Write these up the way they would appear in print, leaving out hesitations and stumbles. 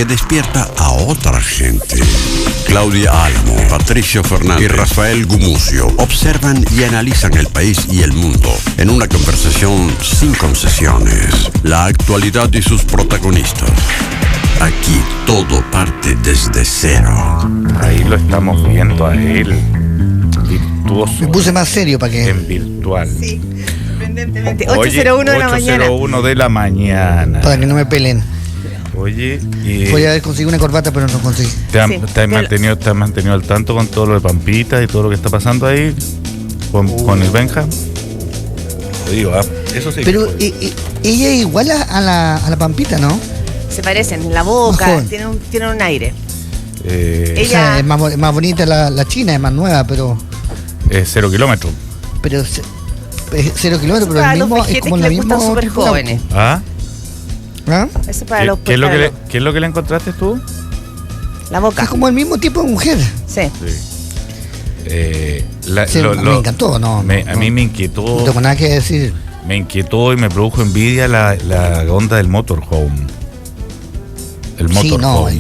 que despierta a otra gente. Claudia Álamo, Patricio Fernández y Rafael Gumucio observan y analizan el país y el mundo en una conversación sin concesiones. La actualidad y sus protagonistas. Aquí todo parte desde cero. Ahí lo estamos viendo a él, virtuoso. Me puse más serio para que... En virtual. Sí, sorprendentemente. 8:01 de la mañana. 8:01 de la mañana. Para que no me pelen. Oye, voy a haber conseguido una corbata, pero no conseguí. ¿Te has mantenido al tanto con todo lo de Pampita y todo lo que está pasando ahí con el Benja? Te digo, eso sí. Pero ella es igual a la Pampita, ¿no? Se parecen, la boca, tienen un aire. O sea, es más bonita la china, es más nueva, pero... Es 0 kilómetros. Pero 0 kilómetros, pero para el mismo, los es como que la les gustan misma... súper jóvenes. ¿Ah? Eso para los... ¿Qué es lo que le encontraste tú? La boca. Es como el mismo tipo de mujer. Sí. Me encantó, ¿no? A mí me inquietó. No tengo nada que decir. Me inquietó y me produjo envidia la onda del motorhome. El motorhome.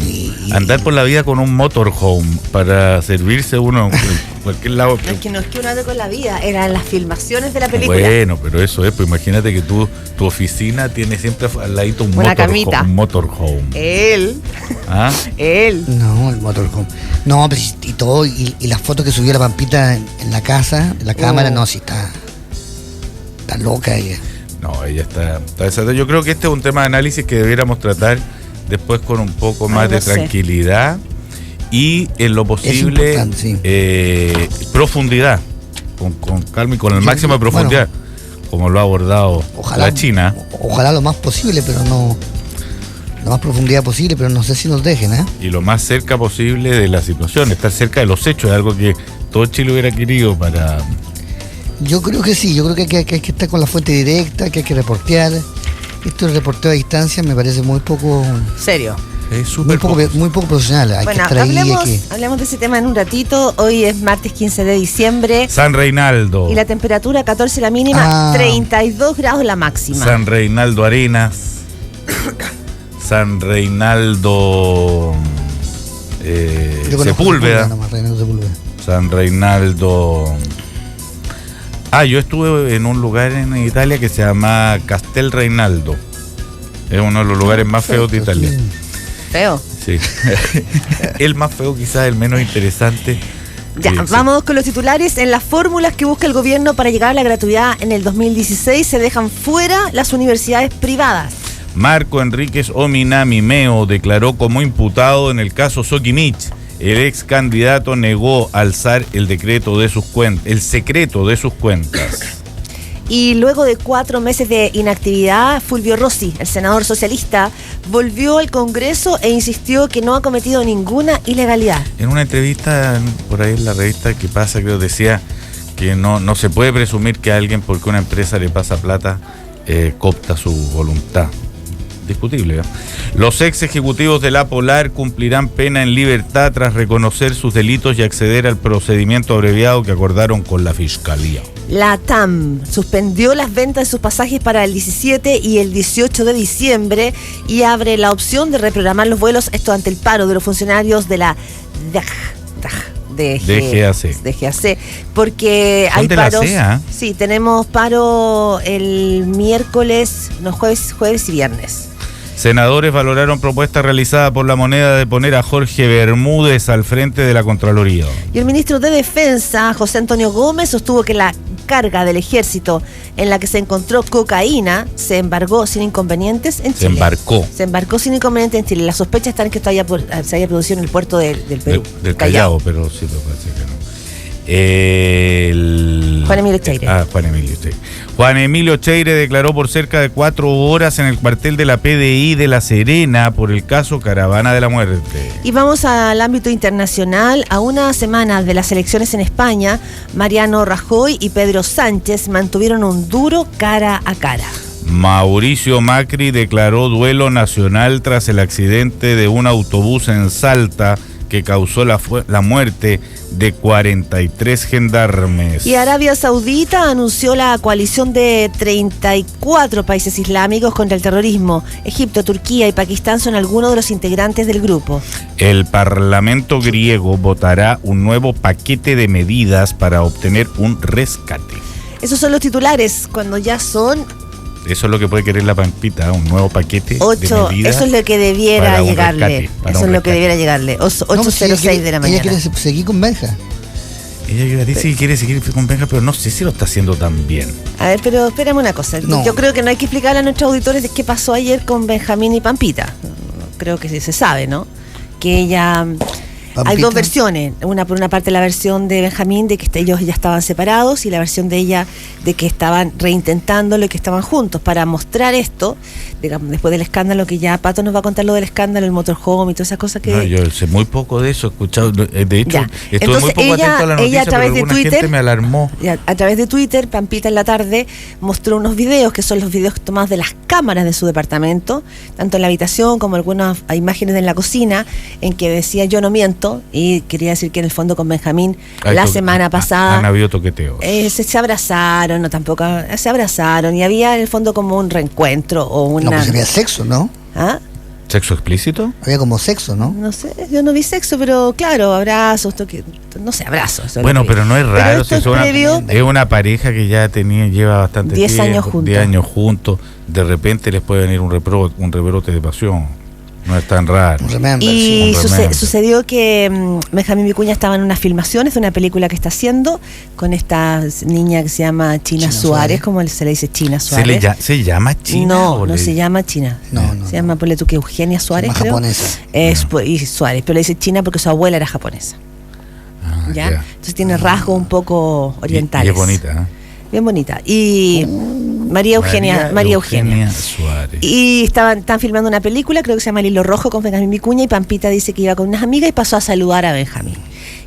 Andar por la vida con un motorhome para servirse uno en cualquier lado. No es que uno ande con la vida, eran las filmaciones de la película. Bueno, pero eso es, pues imagínate que tu oficina tiene siempre al ladito un motorhome. Él. ¿Ah? Él. No, el motorhome. No, pero y todo, y las fotos que subió la Pampita en la casa, en la cámara, no, sí está loca ella. No, ella está. Yo creo que este es un tema de análisis que debiéramos tratar después con un poco más de tranquilidad y en lo posible profundidad, con calma y con el máximo de profundidad, como lo ha abordado la China. Ojalá lo más posible, pero no, la más profundidad posible, pero no sé si nos dejen, Y lo más cerca posible de la situación, estar cerca de los hechos, es algo que todo Chile hubiera querido para... Yo creo que sí, yo creo que hay que estar con la fuente directa, que hay que reportear. Esto del reporteo a distancia me parece muy poco... ¿Serio? Es muy poco profesional. Hay que estar hablemos de ese tema en un ratito. Hoy es martes 15 de diciembre. San Reinaldo. Y la temperatura 14 la mínima, 32 grados la máxima. San Reinaldo Arenas. San Reinaldo Sepúlveda. San Reinaldo... yo estuve en un lugar en Italia que se llama Castel Reinaldo. Es uno de los lugares más feos de Italia. ¿Feo? Sí. El más feo, quizás el menos interesante. Ya, vamos con los titulares. En las fórmulas que busca el gobierno para llegar a la gratuidad en el 2016 se dejan fuera las universidades privadas. Marco Enríquez Ominami Meo declaró como imputado en el caso Soquimich. El ex candidato negó alzar el secreto de sus cuentas. Y luego de 4 meses de inactividad, Fulvio Rossi, el senador socialista, volvió al Congreso e insistió que no ha cometido ninguna ilegalidad. En una entrevista por ahí en la revista Que Pasa, creo decía que no se puede presumir que a alguien, porque una empresa le pasa plata, coopta su voluntad. Discutible. Los ex ejecutivos de la Polar cumplirán pena en libertad tras reconocer sus delitos y acceder al procedimiento abreviado que acordaron con la Fiscalía. La TAM suspendió las ventas de sus pasajes para el 17 y el 18 de diciembre y abre la opción de reprogramar los vuelos, esto ante el paro de los funcionarios de la DGAC, porque hay paros. Sí, tenemos paro el miércoles, jueves y viernes. Senadores valoraron propuesta realizada por La Moneda de poner a Jorge Bermúdez al frente de la Contraloría. Y el ministro de Defensa, José Antonio Gómez, sostuvo que la carga del ejército en la que se encontró cocaína se embargó sin inconvenientes en Chile. Se embarcó sin inconvenientes en Chile. La sospecha está en que esto se haya producido en el puerto del Perú. Del Callao, pero sí lo parece que no. Juan Emilio Cheire. Juan Emilio Cheire declaró por cerca de 4 horas en el cuartel de la PDI de La Serena por el caso Caravana de la Muerte. Y vamos al ámbito internacional. A una semana de las elecciones en España, Mariano Rajoy y Pedro Sánchez mantuvieron un duro cara a cara. Mauricio Macri declaró duelo nacional tras el accidente de un autobús en Salta que causó la muerte de 43 gendarmes. Y Arabia Saudita anunció la coalición de 34 países islámicos contra el terrorismo. Egipto, Turquía y Pakistán son algunos de los integrantes del grupo. El Parlamento griego votará un nuevo paquete de medidas para obtener un rescate. Esos son los titulares, cuando ya son... Eso es lo que puede querer la Pampita, un nuevo paquete de medidas. Eso es lo que debiera llegarle. Eso es lo que debiera llegarle. 8:06 de la mañana. Ella quiere seguir con Benja. Ella dice que quiere seguir con Benja, pero no sé si lo está haciendo tan bien. A ver, pero espérame una cosa. No. Yo creo que no hay que explicarle a nuestros auditores de qué pasó ayer con Benjamín y Pampita. Creo que sí se sabe, ¿no? Que ella... Pampita. Hay dos versiones, una por una parte la versión de Benjamín de que ellos ya estaban separados y la versión de ella de que estaban reintentándolo y que estaban juntos para mostrar esto, digamos, después del escándalo, que ya Pato nos va a contar lo del escándalo, el motorhome y todas esas cosas que... No, yo sé muy poco de eso, he escuchado, de hecho, estuve muy poco atento a la noticia, a través pero de Twitter, gente me alarmó. A través de Twitter, Pampita en la tarde mostró unos videos que son los videos tomados de las cámaras de su departamento, tanto en la habitación como algunas imágenes en la cocina, en que decía yo no miento, y quería decir que en el fondo con Benjamín la semana pasada han habido toqueteos. Se abrazaron, no tampoco, se abrazaron y había en el fondo como un reencuentro o una... No, pues había sexo, ¿no? ¿Ah? ¿Sexo explícito? Había como sexo, ¿no? No sé, yo no vi sexo, pero claro, abrazos, no sé, abrazos. Bueno, pero no es raro, si es una pareja que ya lleva bastante 10 tiempo, años juntos. 10 años juntos, de repente les puede venir un rebrote de pasión. No es tan raro. Y sucedió que Benjamín Vicuña estaba en unas filmaciones de una película que está haciendo con esta niña que se llama China Suárez, como se le dice China Suárez. ¿Se llama China? No se llama China. No. Se llama, ponle tú que Eugenia Suárez, creo. Japonesa. Y Suárez, pero le dice China porque su abuela era japonesa. ¿Ya? Entonces tiene rasgos un poco orientales. Y es bonita, ¿eh? Bien bonita. Y María Eugenia Suárez. Y están filmando una película, creo que se llama El Hilo Rojo, con Benjamín Vicuña, y Pampita dice que iba con unas amigas y pasó a saludar a Benjamín.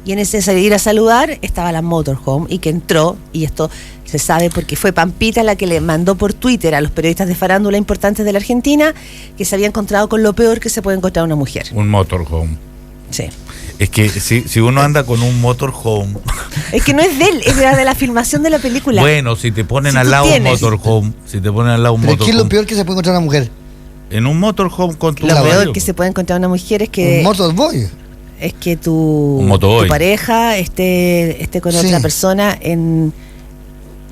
Y en ese ir a saludar estaba la motorhome y que entró, y esto se sabe porque fue Pampita la que le mandó por Twitter a los periodistas de farándula importantes de la Argentina que se había encontrado con lo peor que se puede encontrar una mujer. Un motorhome. Sí. Es que si uno anda con un motorhome... Es que no es de él, es de la filmación de la película. Bueno, si te ponen al lado un motorhome, ¿Pero qué es lo peor que se puede encontrar una mujer? En un motorhome con tu... Lo peor que se puede encontrar una mujer es que... Un motorboy. Es que tu pareja esté con otra persona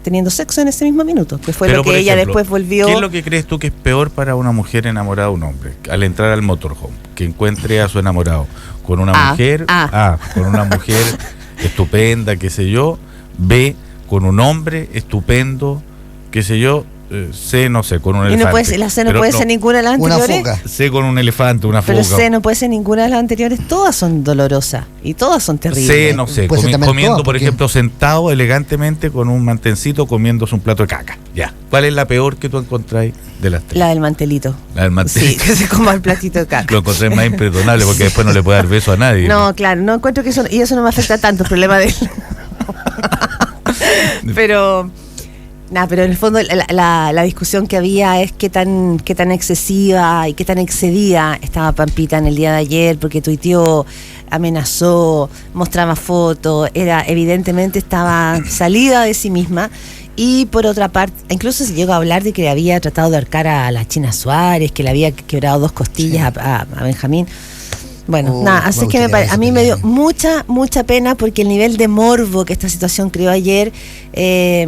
teniendo sexo en ese mismo minuto, que fue lo que ella después volvió. ¿Qué es lo que crees tú que es peor para una mujer enamorada de un hombre? Al entrar al motorhome, que encuentre a su enamorado con una mujer, con una mujer estupenda, qué sé yo, B, con un hombre estupendo, qué sé yo, C, no sé, con un elefante. La C no puede ser ninguna de las anteriores. Una foca. C con un elefante, una foca. Pero C no puede ser ninguna de las anteriores. Todas son dolorosas y todas son terribles. C, no sé, comiendo, por ejemplo, sentado elegantemente con un mantencito comiéndose un plato de caca. Ya. ¿Cuál es la peor que tú encontráis de las tres? La del mantelito. La del mantelito. Sí, que se coma el platito de caca. Lo encontré más imperdonable porque después no le puede dar beso a nadie. No, claro, no encuentro que eso, y eso no me afecta tanto, el problema de él. Pero en el fondo la discusión que había es qué tan excesiva y qué tan excedida estaba Pampita en el día de ayer, porque tuiteó, amenazó, mostraba fotos, evidentemente estaba salida de sí misma. Y por otra parte, incluso se llegó a hablar de que había tratado de ahorcar a la China Suárez, que le había quebrado 2 costillas a Benjamín. Bueno, así que a mí me dio mucha pena, porque el nivel de morbo que esta situación creó ayer es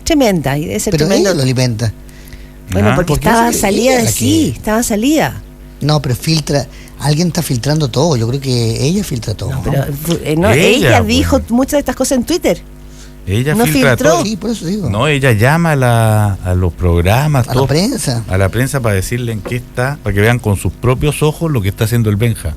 tremenda. Y debe ser pero tremendo. ella lo alimenta. Bueno, porque estaba salida estaba salida. No, pero alguien está filtrando todo. Yo creo que ella filtra todo. No, pero ella dijo muchas de estas cosas en Twitter. Ella no filtró. Sí, por eso digo. No, ella llama a los programas, la prensa. A la prensa para decirle en qué está, para que vean con sus propios ojos lo que está haciendo el Benja.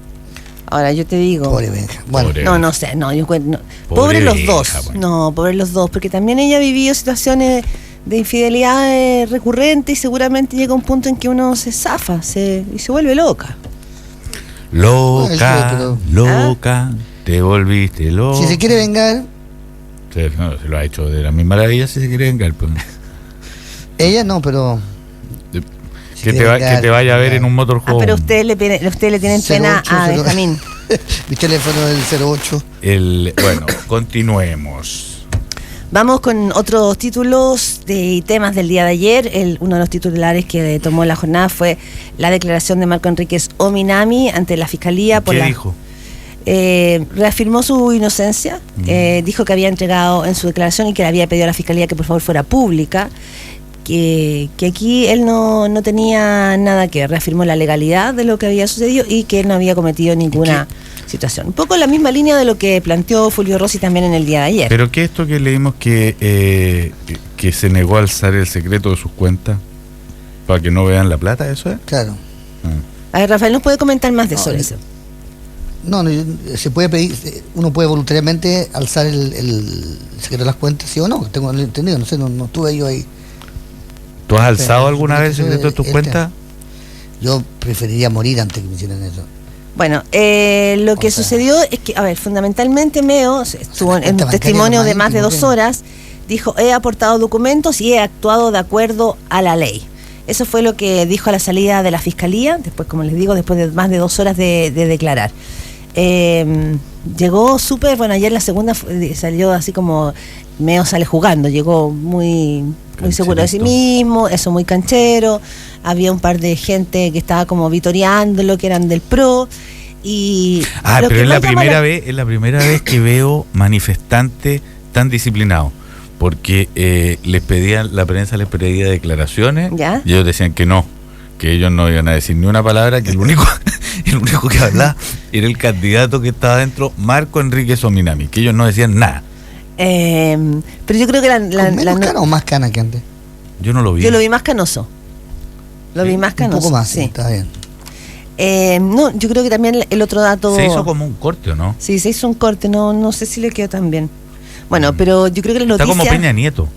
Ahora yo te digo. Pobre Benja. Bueno, no sé, yo cuento. Pobre los dos. Bueno. No, pobre los dos, porque también ella ha vivido situaciones de infidelidad recurrente y seguramente llega un punto en que uno se zafa y se vuelve loca. Loca, te volviste loca. Si se quiere vengar. Se lo ha hecho de la misma maravilla si se quiere vengar. Pues. Ella no, pero... Que te vaya a ver en un motorhome. Pero ustedes le tienen pena a Benjamín. Mi teléfono es el 08. Bueno, continuemos. Vamos con otros títulos y temas del día de ayer. Uno de los titulares que tomó la jornada fue la declaración de Marco Enríquez Ominami ante la Fiscalía. ¿Qué dijo? Reafirmó su inocencia, dijo que había entregado en su declaración y que le había pedido a la Fiscalía que por favor fuera pública, que aquí él no tenía nada que ver. Reafirmó la legalidad de lo que había sucedido y que él no había cometido ninguna situación. Un poco en la misma línea de lo que planteó Fulvio Rossi también en el día de ayer. Pero ¿qué es esto que leímos que se negó a alzar el secreto de sus cuentas para que no vean la plata? ¿Eso es? Claro. A ver, Rafael, ¿nos puede comentar más de eso? No, se puede pedir, uno puede voluntariamente alzar el secreto de las cuentas, sí o no, tengo entendido, no sé, no estuve yo ahí. ¿Tú has alzado alguna vez el secreto de tus cuentas? Yo preferiría morir antes que me hicieran eso. Bueno, lo que sucedió es que, a ver, fundamentalmente Meo estuvo en un testimonio de más de 2 horas, dijo, he aportado documentos y he actuado de acuerdo a la ley. Eso fue lo que dijo a la salida de la Fiscalía, después, como les digo, después de más de 2 horas de declarar. Llegó súper, bueno, ayer la segunda salió así como Meo sale jugando, llegó muy seguro de sí mismo, eso, muy canchero. Había un par de gente que estaba como vitoreándolo, que eran del PRO. Pero es la primera vez que veo manifestantes tan disciplinados, porque la prensa les pedía declaraciones. ¿Ya? Y ellos decían que no, que ellos no iban a decir ni una palabra, que el único que hablaba era el candidato que estaba dentro, Marco Enríquez Ominami, que ellos no decían nada. Pero yo creo que ¿Menos cana o más cana que antes? Yo no lo vi. Yo lo vi más canoso. Vi más canoso. Un poco más, sí. Está bien. No, yo creo que también el otro dato... Se hizo como un corte, ¿o no? Sí, se hizo un corte, no sé si le quedó tan bien. Bueno, pero yo creo que la noticia... Está como Peña Nieto.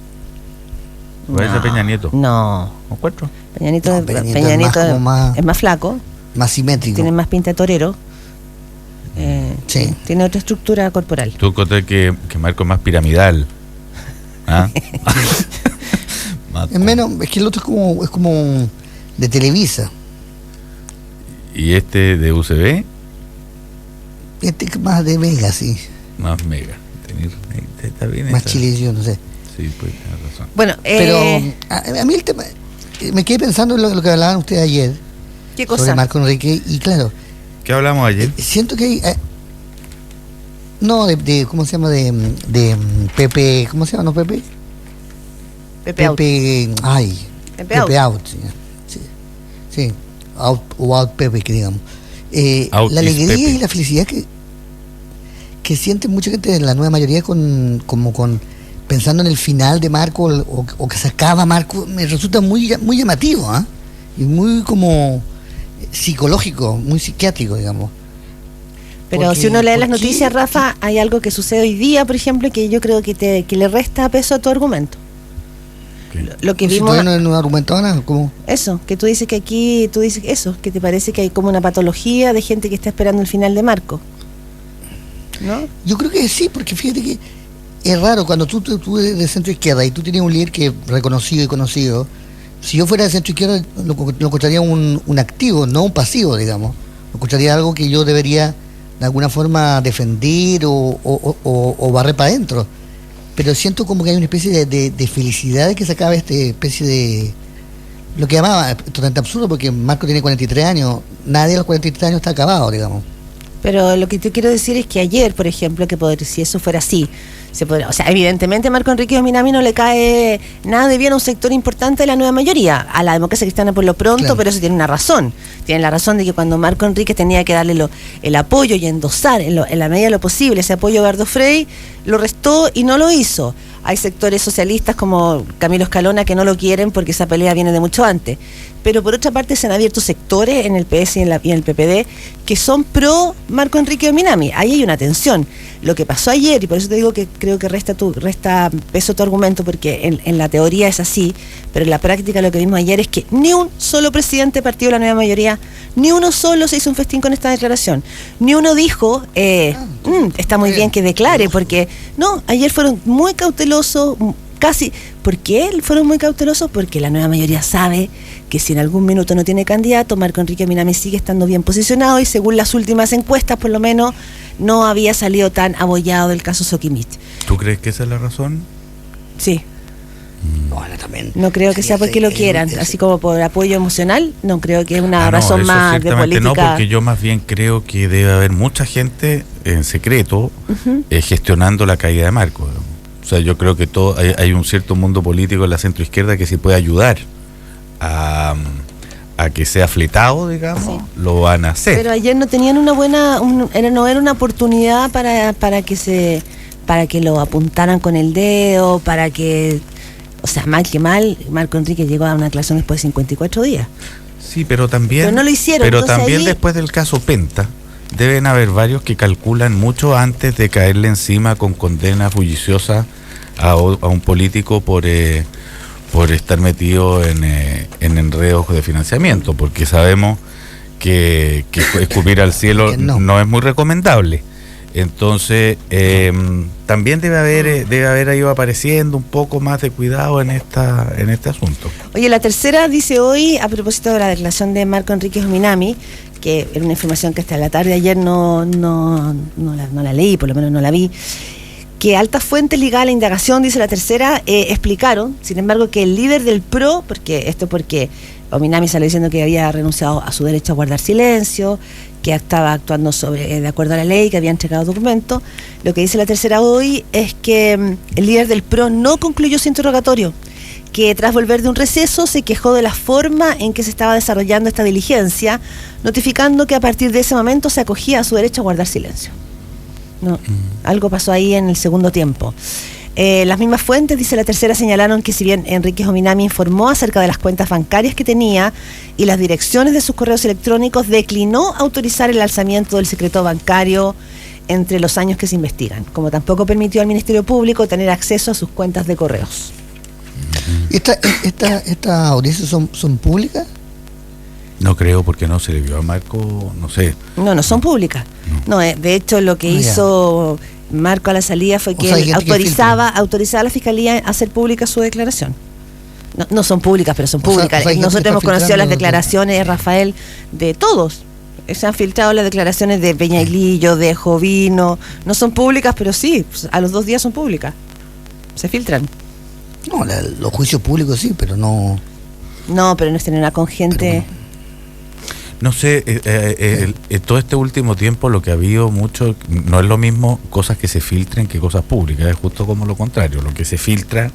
¿Parece Peña Nieto? No. ¿O encuentro? Peña Nieto es más flaco. Más simétrico. Tiene más pinta de torero. Sí. Tiene otra estructura corporal. ¿Tú encontrás que Marco es más piramidal? ¿Ah? Es que el otro es como de Televisa. ¿Y este de UCB? Este es más de Mega, sí. Más Mega. Está bien. Más chilillo, no sé. Sí, pues tienes razón. Bueno, pero a mí el tema, me quedé pensando en lo que hablaban ustedes ayer. ¿Qué cosa? Sobre Marco Enríquez, y claro. ¿Qué hablamos ayer? Siento que hay... ¿cómo se llama? De Pepe... ¿Cómo se llama? ¿No Pepe? Pepe Out. Pepe Out. Sí. Out Pepe, que digamos. La alegría Pepe. Y la felicidad que siente mucha gente de la nueva mayoría pensando en el final de Marco o que se acaba Marco, me resulta muy llamativo, y muy como psicológico, muy psiquiátrico, digamos. Pero si uno lee las noticias, Rafa, hay algo que sucede hoy día, por ejemplo, que yo creo que le resta peso a tu argumento. Lo que vimos... ¿No argumentado nada? ¿Cómo? Eso, que tú dices que aquí, que te parece que hay como una patología de gente que está esperando el final de Marco, ¿no? Yo creo que sí, porque fíjate que es raro cuando tú eres de centro izquierda y tú tienes un líder que es reconocido y conocido. Si yo fuera de centro izquierda lo encontraría un activo, no un pasivo, digamos. Lo encontraría algo que yo debería de alguna forma defender o barrer para adentro. Pero siento como que hay una especie de felicidad de que se acaba esta especie de... Lo que llamaba, totalmente absurdo, porque Marco tiene 43 años, nadie a los 43 años está acabado, digamos. Pero lo que te quiero decir es que ayer, por ejemplo, si eso fuera así, o sea, evidentemente a Marco Enríquez Ominami no le cae nada de bien a un sector importante de la nueva mayoría, a la democracia cristiana por lo pronto, claro. Pero eso tiene una razón. Tiene la razón de que cuando Marco Enríquez tenía que darle el apoyo y endosar en la medida de lo posible ese apoyo a Eduardo Frei, lo restó y no lo hizo. Hay sectores socialistas como Camilo Escalona que no lo quieren porque esa pelea viene de mucho antes. Pero por otra parte se han abierto sectores en el PS y en el PPD que son pro Marco Enríquez Ominami. Ahí hay una tensión. Lo que pasó ayer, y por eso te digo que creo que resta peso tu argumento, porque en la teoría es así, pero en la práctica lo que vimos ayer es que ni un solo presidente partido de la nueva mayoría, ni uno solo se hizo un festín con esta declaración. Ni uno dijo, está muy bien que declare, porque no, ayer fueron muy cautelosos, casi. ¿Por qué fueron muy cautelosos? Porque la nueva mayoría sabe que si en algún minuto no tiene candidato, Marco Enrique Minami sigue estando bien posicionado y según las últimas encuestas, por lo menos, no había salido tan abollado del caso Soquimich. ¿Tú crees que esa es la razón? Sí. Bueno, también No creo que sea porque lo quieran, así como por apoyo emocional, no creo que es una razón eso más de política. No, porque yo más bien creo que debe haber mucha gente en secreto gestionando la caída de Marco. O sea, yo creo que hay un cierto mundo político en la centroizquierda que si puede ayudar a que sea fletado, digamos, sí, lo van a hacer. Pero ayer no tenían no era una oportunidad para que lo apuntaran con el dedo, para que, o sea, mal que mal, Marco Enrique llegó a una declaración después de 54 días. Sí, pero también no lo hicieron. Pero también después del caso Penta, deben haber varios que calculan mucho antes de caerle encima con condena bulliciosa a un político por estar metido en enredos de financiamiento, porque sabemos que escupir al cielo no es muy recomendable. Entonces, también debe haber ido apareciendo un poco más de cuidado en este asunto. Oye, la tercera dice hoy, a propósito de la declaración de Marco Enrique Minami, que era una información que hasta la tarde de ayer no la leí, por lo menos no la vi, que altas fuentes ligadas a la indagación, dice la tercera, explicaron, sin embargo, que el líder del PRO, porque Minami salió diciendo que había renunciado a su derecho a guardar silencio, que estaba actuando de acuerdo a la ley, que había entregado documentos. Lo que dice la tercera hoy es que el líder del PRO no concluyó su interrogatorio, que tras volver de un receso se quejó de la forma en que se estaba desarrollando esta diligencia, notificando que a partir de ese momento se acogía a su derecho a guardar silencio. No, algo pasó ahí en el segundo tiempo. Las mismas fuentes, dice la tercera, señalaron que si bien Enrique Minami informó acerca de las cuentas bancarias que tenía y las direcciones de sus correos electrónicos, declinó autorizar el alzamiento del secreto bancario entre los años que se investigan, como tampoco permitió al Ministerio Público tener acceso a sus cuentas de correos. ¿Estas audiencias son públicas? No creo, porque no se le vio a Marco, no sé. No son públicas. No, de hecho lo que hizo Marco a la salida fue que él autorizaba a la Fiscalía a hacer pública su declaración. No son públicas, pero son públicas. Nosotros hemos conocido las declaraciones, Rafael, de todos. Se han filtrado las declaraciones de Peñailillo, de Jovino. No son públicas, pero sí, a los 2 días son públicas. Se filtran. No, los juicios públicos sí, pero no... No, pero no es tener con gente... No sé, todo este último tiempo lo que ha habido mucho, no es lo mismo cosas que se filtren que cosas públicas, es justo como lo contrario. Lo que se filtra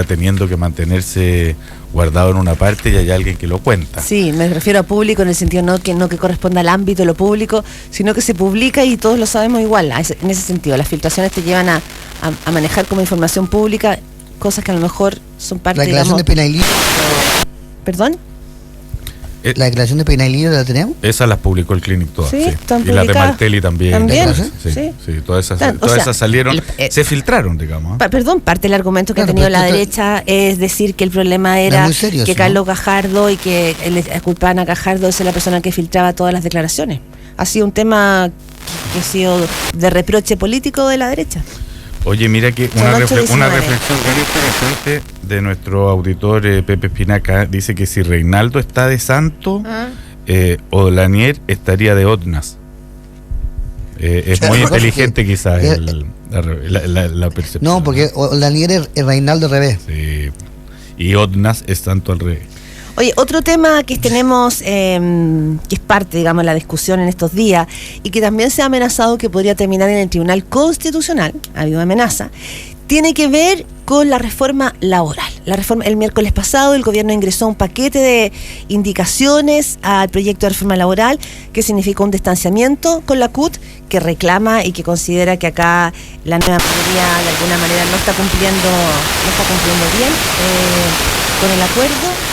teniendo que mantenerse guardado en una parte y hay alguien que lo cuenta. Sí, me refiero a público en el sentido no que corresponda al ámbito de lo público, sino que se publica y todos lo sabemos igual. En ese sentido, las filtraciones te llevan a manejar como información pública cosas que a lo mejor son parte, ¿La declaración de Peñailillo? ¿Perdón? ¿La declaración de Peñailillo la tenemos? Esa las publicó el Clinic todas. Sí, y la de Martelli también. ¿También? Sí, todas esas salieron, se filtraron, digamos. Perdón, parte del argumento que ha tenido la derecha es decir que el problema era que Carlos Gajardo y que le culpaban a Gajardo de ser la persona que filtraba todas las declaraciones. Ha sido un tema que ha sido de reproche político de la derecha. Oye, mira que una reflexión muy interesante de nuestro auditor Pepe Espinaca dice que si Reinaldo está de santo, Odlanier estaría de Otnas. Es muy inteligente quizás la percepción. No, porque Odlanier es Reinaldo al revés. Sí, y Otnas es santo al revés. Oye, otro tema que tenemos, que es parte, digamos, de la discusión en estos días y que también se ha amenazado que podría terminar en el Tribunal Constitucional, ha habido amenaza, tiene que ver con la reforma laboral. El miércoles pasado el gobierno ingresó un paquete de indicaciones al proyecto de reforma laboral que significó un distanciamiento con la CUT, que reclama y que considera que acá la nueva mayoría de alguna manera no está cumpliendo bien con el acuerdo.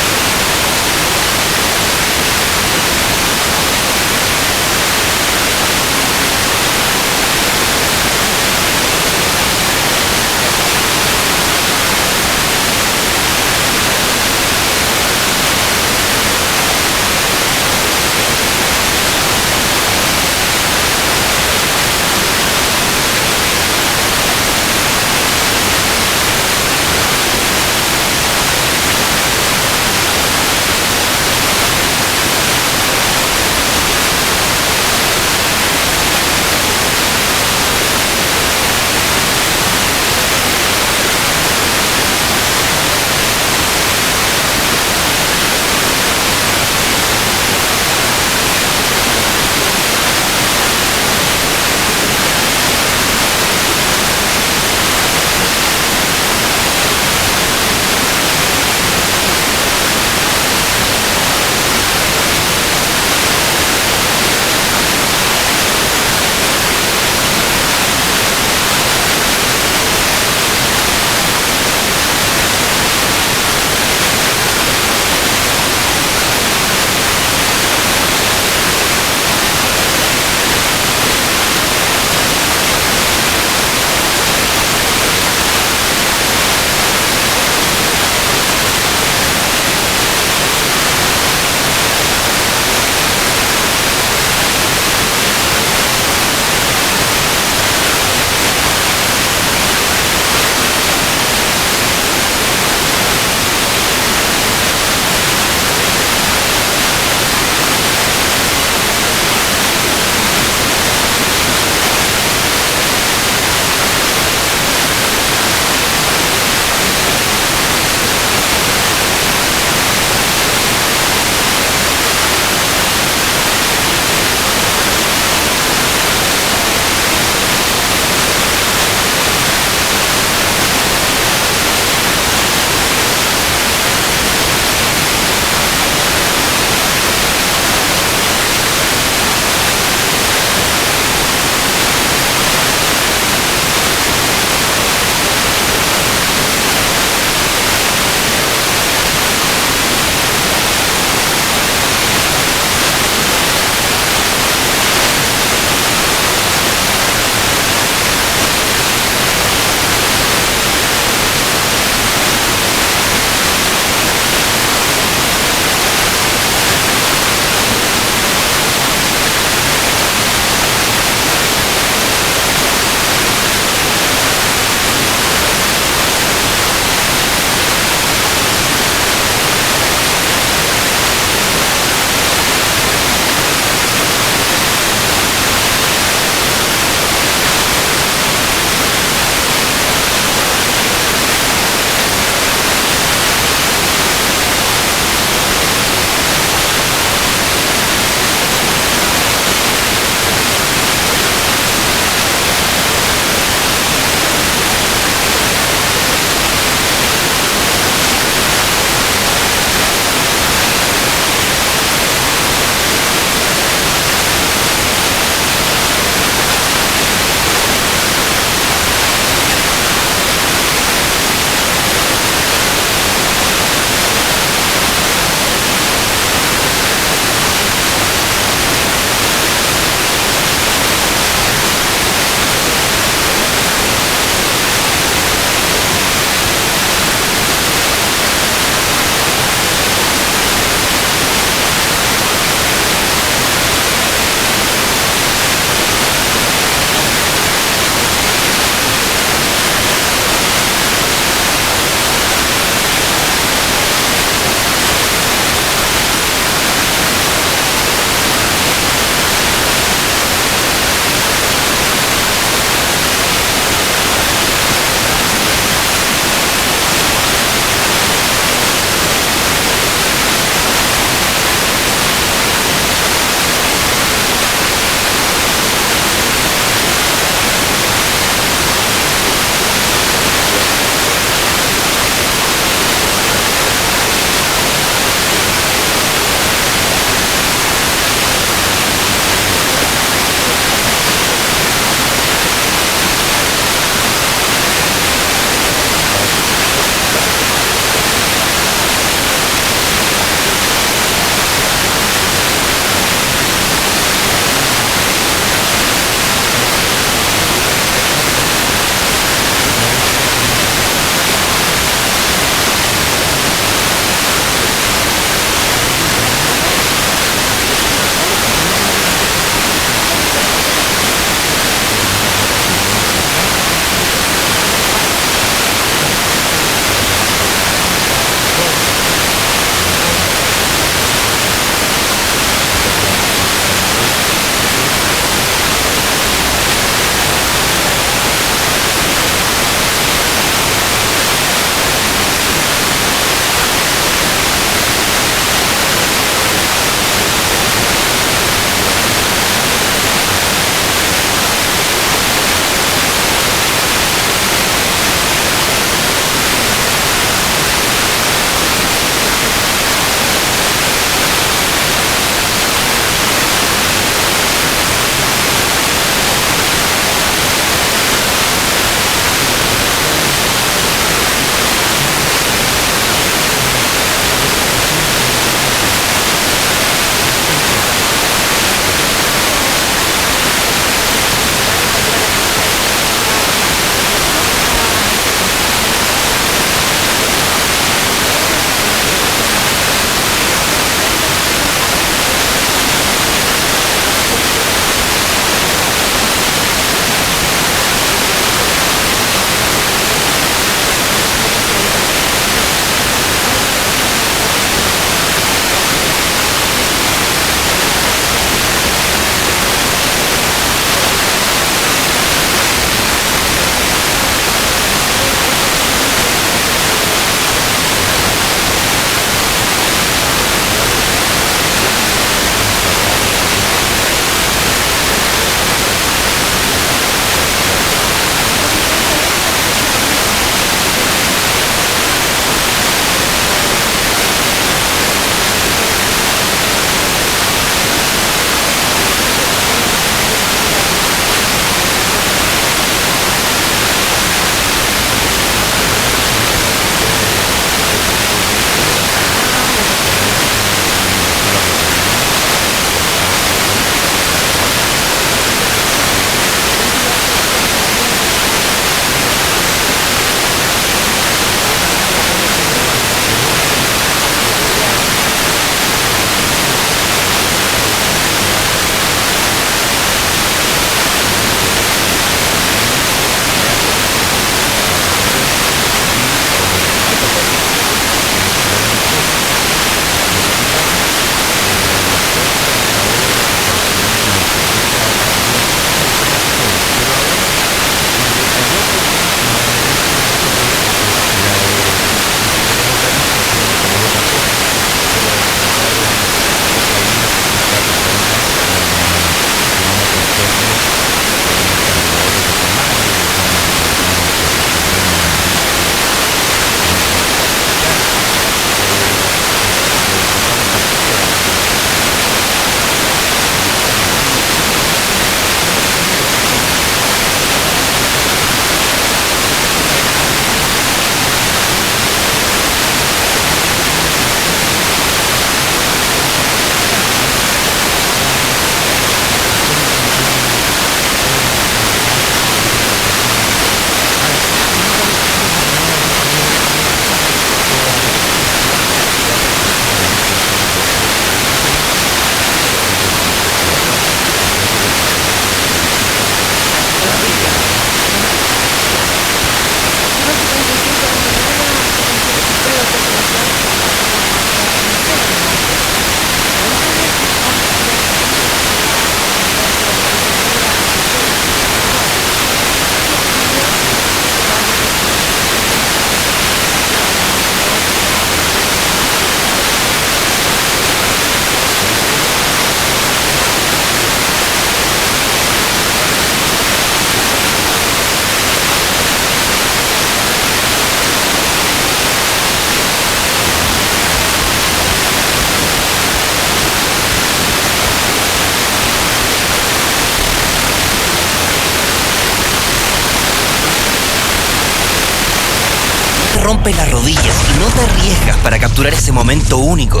rompes las rodillas y no te arriesgas para capturar ese momento único,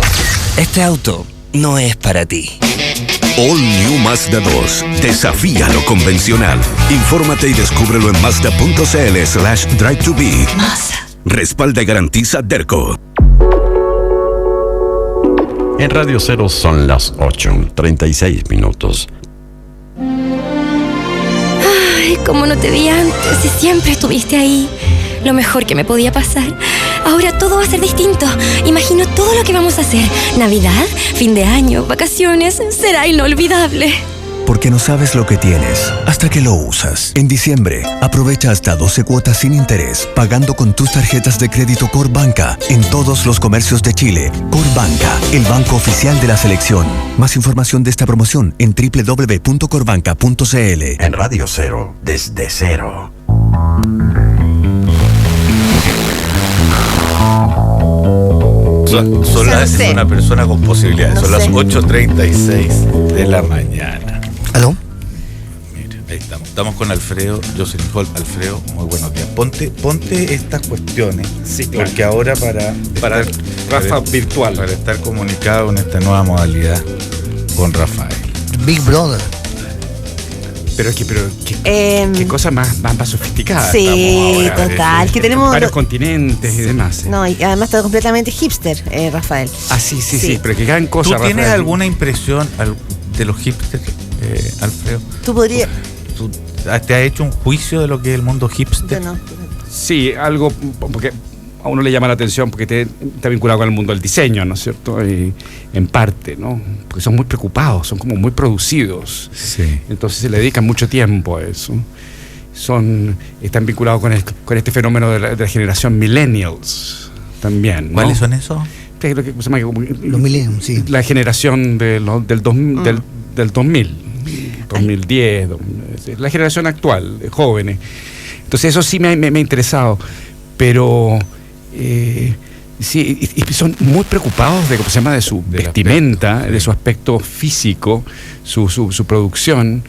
este auto no es para ti. All New Mazda 2. Desafía lo convencional. Infórmate y descúbrelo en Mazda.cl/drive2be. Mazda. Respalda y garantiza Derco. En Radio Cero son las 8:36 minutos. Ay, cómo no te vi antes y siempre estuviste ahí. Lo mejor que me podía pasar. Ahora todo va a ser distinto. Imagino todo lo que vamos a hacer. Navidad, fin de año, vacaciones. Será inolvidable. Porque no sabes lo que tienes hasta que lo usas. En diciembre, aprovecha hasta 12 cuotas sin interés, pagando con tus tarjetas de crédito Corbanca en todos los comercios de Chile. Corbanca, el banco oficial de la selección. Más información de esta promoción en www.corbanca.cl. En Radio Cero, desde cero. Es una persona con posibilidades. Son las 8:36 de la mañana. ¿Aló? Mira, ahí estamos. Estamos con Alfredo. Yo soy Alfredo, muy buenos días. Ponte estas cuestiones. Sí, claro. Porque ahora para Rafa virtual. Para estar comunicado en esta nueva modalidad con Rafael. Big Brother. Pero qué cosa más sofisticada. Sí, ahora, total. Que tenemos varios continentes y demás. No, y además está completamente hipster, Rafael. Ah, sí, pero que hagan cosas. ¿Tú tienes Rafael, alguna impresión de los hipsters, Alfredo? Tú podrías. ¿Tú te has hecho un juicio de lo que es el mundo hipster? No. Sí, algo, porque a uno le llama la atención porque está vinculado con el mundo del diseño, ¿no es cierto? Y en parte, ¿no? Porque son muy preocupados, son como muy producidos. Sí. Entonces se le dedican mucho tiempo a eso. Están vinculados con este fenómeno de la generación millennials también, ¿no? ¿Cuáles son esos? Es lo que se llama Los millennials, sí. la generación del 2000, 2010, la generación actual, de jóvenes. Entonces eso sí me ha interesado, pero sí, y son muy preocupados de, ¿cómo se llama?, de su vestimenta, de su aspecto físico, su producción.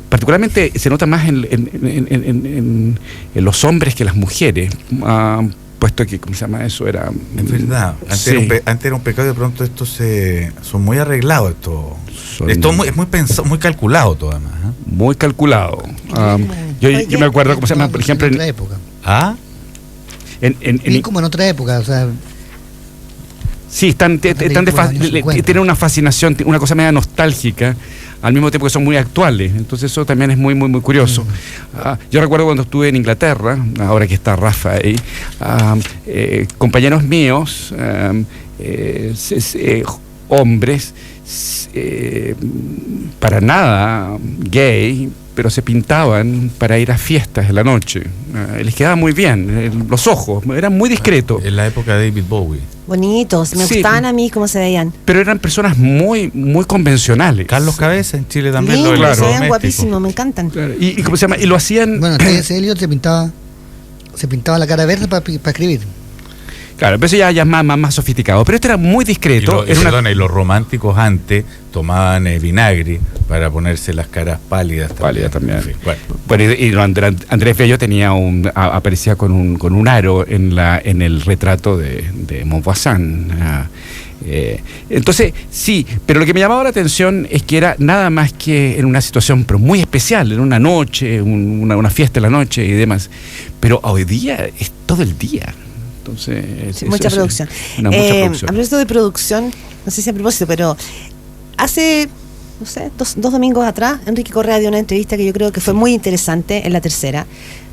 Particularmente se nota más en los hombres que las mujeres, puesto que, ¿cómo se llama eso? Era... Es verdad, antes era un pecado, de pronto estos son muy arreglados. Esto es muy pensado, muy calculado todo, además. Muy calculado. Yo me acuerdo, ¿cómo se llama? Por ejemplo, en otra época. Como en otra época, o sea. Sí, tienen una fascinación, una cosa media nostálgica, al mismo tiempo que son muy actuales. Entonces eso también es muy, muy, muy curioso. Yo recuerdo cuando estuve en Inglaterra, ahora que está Rafa ahí, compañeros míos, hombres, para nada gay, pero se pintaban para ir a fiestas en la noche. Les quedaba muy bien, los ojos, eran muy discretos. En la época de David Bowie. Bonitos, me gustaban a mí cómo se veían. Pero eran personas muy, muy convencionales. Carlos Cabeza en Chile también. Lindo, se veían guapísimos, me encantan. Claro. ¿Y cómo se llama? Y lo hacían... Bueno, T.S. Eliot se pintaba la cara verde para escribir. Claro, pero eso ya es más sofisticado. Pero esto era muy discreto. Y los románticos antes tomaban vinagre para ponerse las caras pálidas. Pálidas también. Sí, bueno, Andrés Bello aparecía con un aro en el retrato de Maupassant. Entonces, sí, pero lo que me llamaba la atención es que era nada más que en una situación pero muy especial, en una noche, una fiesta en la noche y demás. Pero hoy día es todo el día. Entonces, mucha producción. Mucha producción. Hablando de producción, no sé si a propósito, pero hace, no sé, dos domingos atrás, Enrique Correa dio una entrevista que yo creo que fue muy interesante, en La Tercera,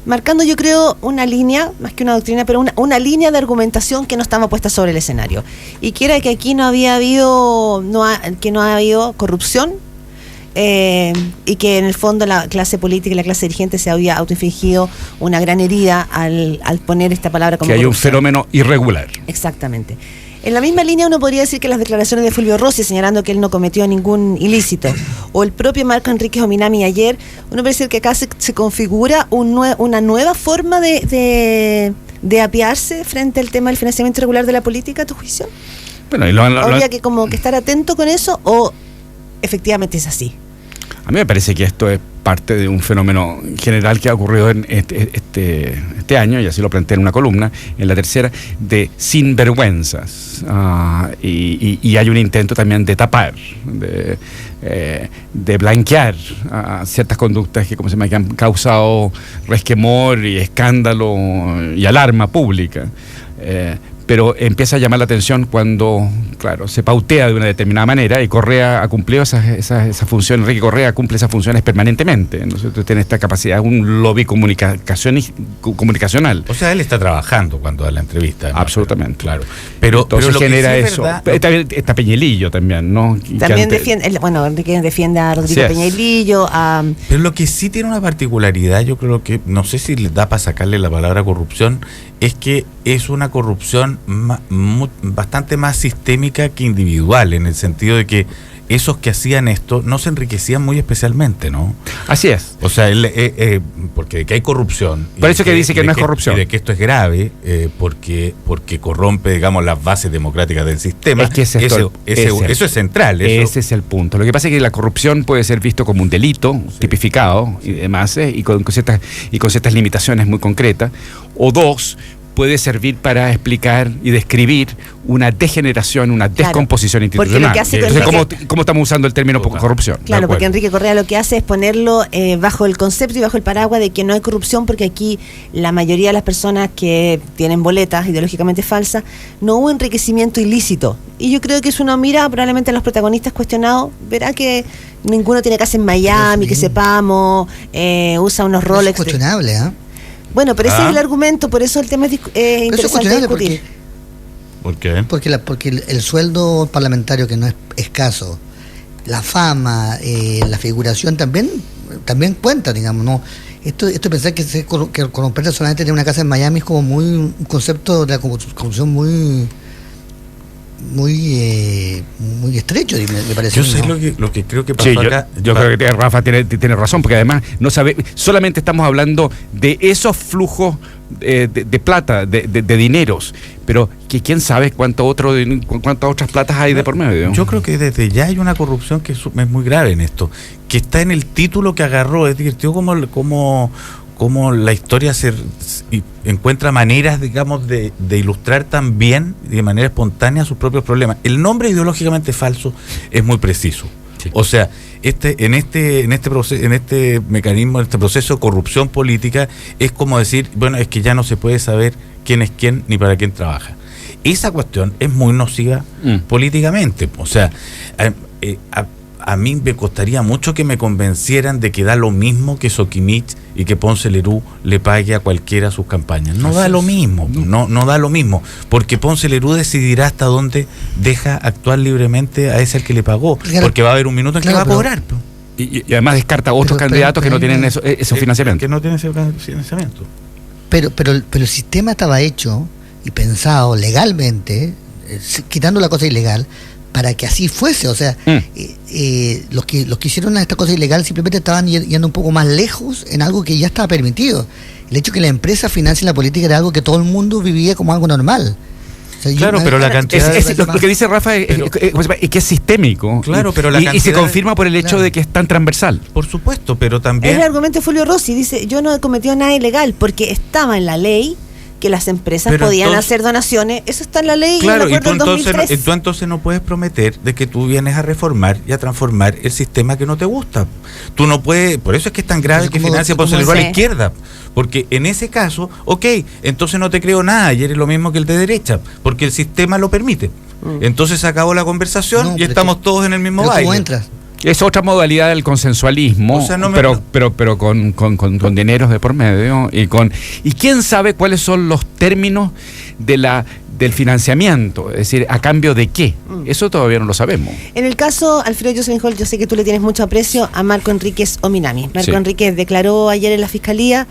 marcando, yo creo, una línea, más que una doctrina, pero una línea de argumentación que no estaba puesta sobre el escenario. Y que era que aquí no ha habido corrupción, y que en el fondo la clase política y la clase dirigente se había autoinfligido una gran herida al poner esta palabra como que hay corrupción. un fenómeno irregular. Exactamente. En la misma línea uno podría decir que las declaraciones de Fulvio Rossi señalando que él no cometió ningún ilícito, o el propio Marco Enríquez Ominami ayer, uno puede decir que acá se configura una nueva forma de apiarse frente al tema del financiamiento irregular de la política, ¿a tu juicio? Bueno, ¿Habría que estar atento con eso o efectivamente es así? A mí me parece que esto es parte de un fenómeno general que ha ocurrido en este año, y así lo planteé en una columna, en la tercera, de sinvergüenzas. Y hay un intento también de tapar, de blanquear ciertas conductas que han causado resquemor y escándalo y alarma pública. Pero empieza a llamar la atención cuando, claro, se pautea de una determinada manera, y Correa ha cumplido esa función. Enrique Correa cumple esas funciones permanentemente. Entonces tiene esta capacidad, un lobby comunicacional. O sea, él está trabajando cuando da la entrevista, ¿no? Absolutamente. Claro. Pero entonces lo genera que sí eso. Verdad, está Peñalillo también, ¿no? También defiende, Enrique defiende a Rodrigo Peñalillo. Pero lo que sí tiene una particularidad, yo creo que, no sé si le da para sacarle la palabra corrupción, es que es una corrupción bastante más sistémica que individual, en el sentido de que esos que hacían esto no se enriquecían muy especialmente, ¿no? Así es. O sea, porque de que hay corrupción. Por eso que dice que no es corrupción. Y de que esto es grave, porque corrompe, digamos, las bases democráticas del sistema. Es que eso es central. Ese es el punto. Lo que pasa es que la corrupción puede ser visto como un delito tipificado y demás, y con ciertas limitaciones muy concretas. O dos, puede servir para explicar y describir una degeneración, una descomposición institucional. Entonces, ¿cómo estamos usando el término corrupción? Claro, porque Enrique Correa lo que hace es ponerlo bajo el concepto y bajo el paraguas de que no hay corrupción, porque aquí la mayoría de las personas que tienen boletas ideológicamente falsas, no hubo enriquecimiento ilícito. Y yo creo que si uno mira probablemente a los protagonistas cuestionados, verá que ninguno tiene casa en Miami, que sepamos, usa unos Rolex. Es cuestionable, ¿eh? Bueno, pero ese es el argumento, por eso el tema es interesante de discutir. ¿Por qué? Porque el sueldo parlamentario, que no es escaso, la fama, la figuración también cuenta, digamos, ¿no? Esto pensar que corromperse solamente tener una casa en Miami es como un concepto de la corrupción muy estrecho, me parece. Yo sé lo que creo que pasó acá. Yo creo que Rafa tiene razón, porque además solamente estamos hablando de esos flujos de plata, de dineros, pero que quién sabe cuántas otras platas hay de por medio. Yo creo que desde ya hay una corrupción que es muy grave en esto, que está en el título que agarró. Es decir, cómo la historia encuentra maneras, digamos, de ilustrar también de manera espontánea sus propios problemas. El nombre ideológicamente falso es muy preciso. Sí. O sea, en este mecanismo, en este proceso de corrupción política, es como decir, bueno, es que ya no se puede saber quién es quién ni para quién trabaja. Esa cuestión es muy nociva políticamente. O sea, a mí me costaría mucho que me convencieran de que da lo mismo que Soquimich y que Ponce Lerú le pague a cualquiera sus campañas. No da lo mismo, no da lo mismo, porque Ponce Lerú decidirá hasta dónde deja actuar libremente a ese al que le pagó, porque va a haber un minuto en que va a cobrar. Y además descarta otros candidatos que no tienen esos financiamientos. Que no tienen ese financiamiento. Pero el sistema estaba hecho y pensado legalmente, quitando la cosa ilegal, para que así fuese. O sea, los que hicieron esta cosa ilegal simplemente estaban yendo un poco más lejos en algo que ya estaba permitido. El hecho de que la empresa financie la política era algo que todo el mundo vivía como algo normal. O sea, claro, pero la cantidad lo que dice Rafa es que es sistémico. Claro, pero y se confirma por el hecho de que es tan transversal. Por supuesto, pero también... El argumento de Fulvio Rossi dice, yo no he cometido nada ilegal porque estaba en la ley que las empresas podían hacer donaciones. Eso está en la ley. Claro, y tú entonces no puedes prometer de que tú vienes a reformar y a transformar el sistema que no te gusta. Tú no puedes, por eso es que es tan grave que financia Ponce Lerú a la izquierda, porque en ese caso, entonces no te creo nada y eres lo mismo que el de derecha, porque el sistema lo permite. Entonces se acabó la conversación y estamos todos en el mismo baile. ¿Cómo entras? Es otra modalidad del consensualismo, o sea, pero con dineros de por medio y quién sabe cuáles son los términos del financiamiento, es decir, a cambio de qué. Eso todavía no lo sabemos. En el caso Alfredo Jocelyn, yo sé que tú le tienes mucho aprecio a Marco Enríquez Ominami. Marco Enríquez declaró ayer en la fiscalía,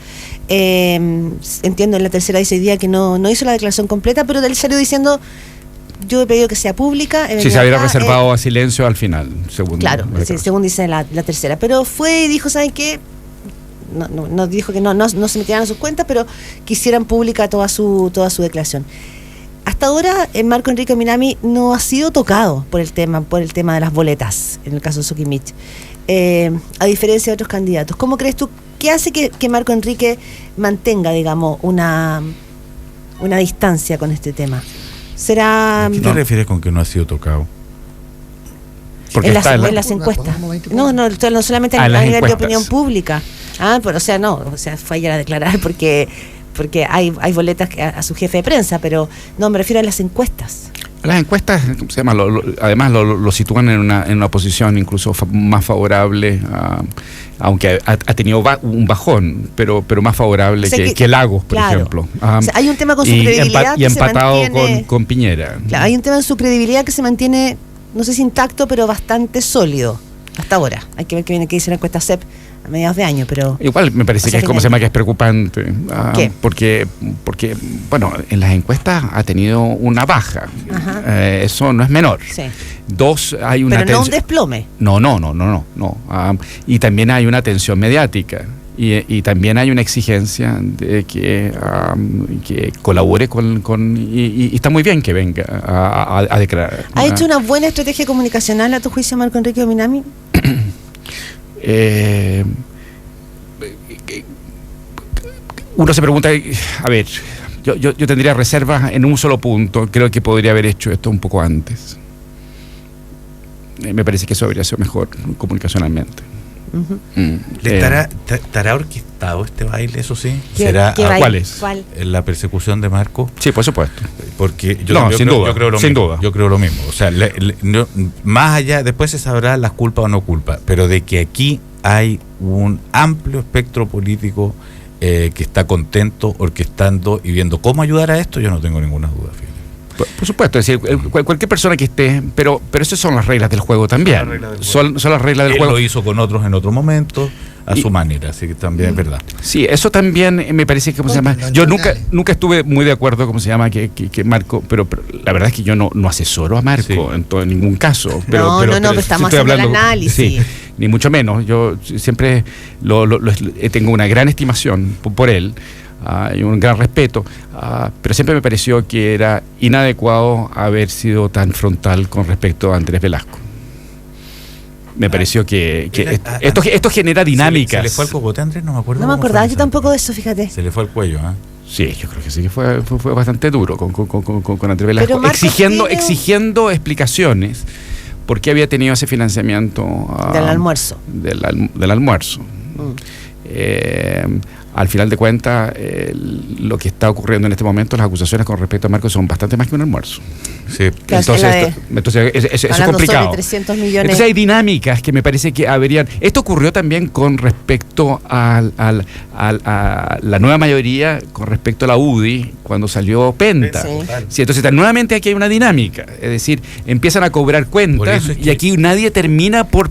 entiendo en la tercera dice hoy día que no hizo la declaración completa, pero él salió diciendo: yo he pedido que sea pública. Sí, se había reservado a silencio al final, según dice la tercera. Pero fue y dijo, ¿saben qué? No dijo que no se metieran a sus cuentas, pero quisieran pública toda su declaración. Hasta ahora, Marco Enrique Ominami no ha sido tocado por el tema de las boletas, en el caso de Soquimich. a diferencia de otros candidatos. ¿Cómo crees tú? ¿Qué hace que Marco Enrique mantenga, digamos, una distancia con este tema? ¿Será... ¿A qué te refieres con que no ha sido tocado? Porque en las encuestas. No solamente a nivel de opinión pública. Pero fue ayer a declarar porque hay boletas a su jefe de prensa, pero no, me refiero a las encuestas. Las encuestas, ¿cómo se llama? Además lo sitúan en una posición incluso más favorable, aunque ha tenido un bajón, pero más favorable que Lagos, por ejemplo. Hay un tema con su credibilidad y empatado con Piñera. Claro, hay un tema en su credibilidad que se mantiene, no sé si intacto, pero bastante sólido hasta ahora. Hay que ver qué dice la encuesta CEP a mediados de año, pero... Igual me parece que es preocupante. ¿Qué? Porque, bueno, en las encuestas ha tenido una baja. Eso no es menor. Sí. Dos, hay una... Pero no un desplome. No. Y también hay una tensión mediática. Y también hay una exigencia de que colabore y está muy bien que venga a declarar. ¿Ha hecho una buena estrategia comunicacional a tu juicio Marco Enrique Minami? Uno se pregunta, a ver, yo tendría reservas en un solo punto. Creo que podría haber hecho esto un poco antes. Me parece que eso habría sido mejor comunicacionalmente. ¿Estará orquestado este baile, eso sí? ¿Será ¿Cuáles? ¿Cuál? ¿La persecución de Marco? Sí, por supuesto. Porque sin duda. Yo creo lo mismo. O sea, más allá, después se sabrá las culpas o no culpas, pero de que aquí hay un amplio espectro político que está contento, orquestando y viendo cómo ayudar a esto, yo no tengo ninguna duda, fíjate. Por supuesto, es decir, cualquier persona que esté, pero esas son las reglas del juego también. Son las reglas del juego. Él lo hizo con otros en otro momento, a su manera, así que también es verdad. Sí, eso también me parece que, ¿cómo se llama? Yo nunca estuve muy de acuerdo, ¿cómo se llama? Que Marco, pero la verdad es que yo no asesoro a Marco en ningún caso. Pero estamos haciendo el análisis. Sí, ni mucho menos. Yo siempre tengo una gran estimación por él. Y un gran respeto, pero siempre me pareció que era inadecuado haber sido tan frontal con respecto a Andrés Velasco. Me pareció que esto genera dinámicas. ¿Se le fue al cogote a Andrés? No me acuerdo. No me acordaba yo tampoco de eso, fíjate. Se le fue al cuello, Sí, yo creo que sí que fue bastante duro con Andrés Velasco, exigiendo explicaciones por qué había tenido ese financiamiento del almuerzo. Del almuerzo. Al final de cuentas, lo que está ocurriendo en este momento, las acusaciones con respecto a Marco son bastante más que un almuerzo. Sí. Entonces eso es complicado. Sobre 300 millones. Entonces hay dinámicas que me parece que habrían... Esto ocurrió también con respecto a la nueva mayoría, con respecto a la UDI, cuando salió Penta. Sí, entonces nuevamente aquí hay una dinámica. Es decir, empiezan a cobrar cuentas y aquí nadie termina por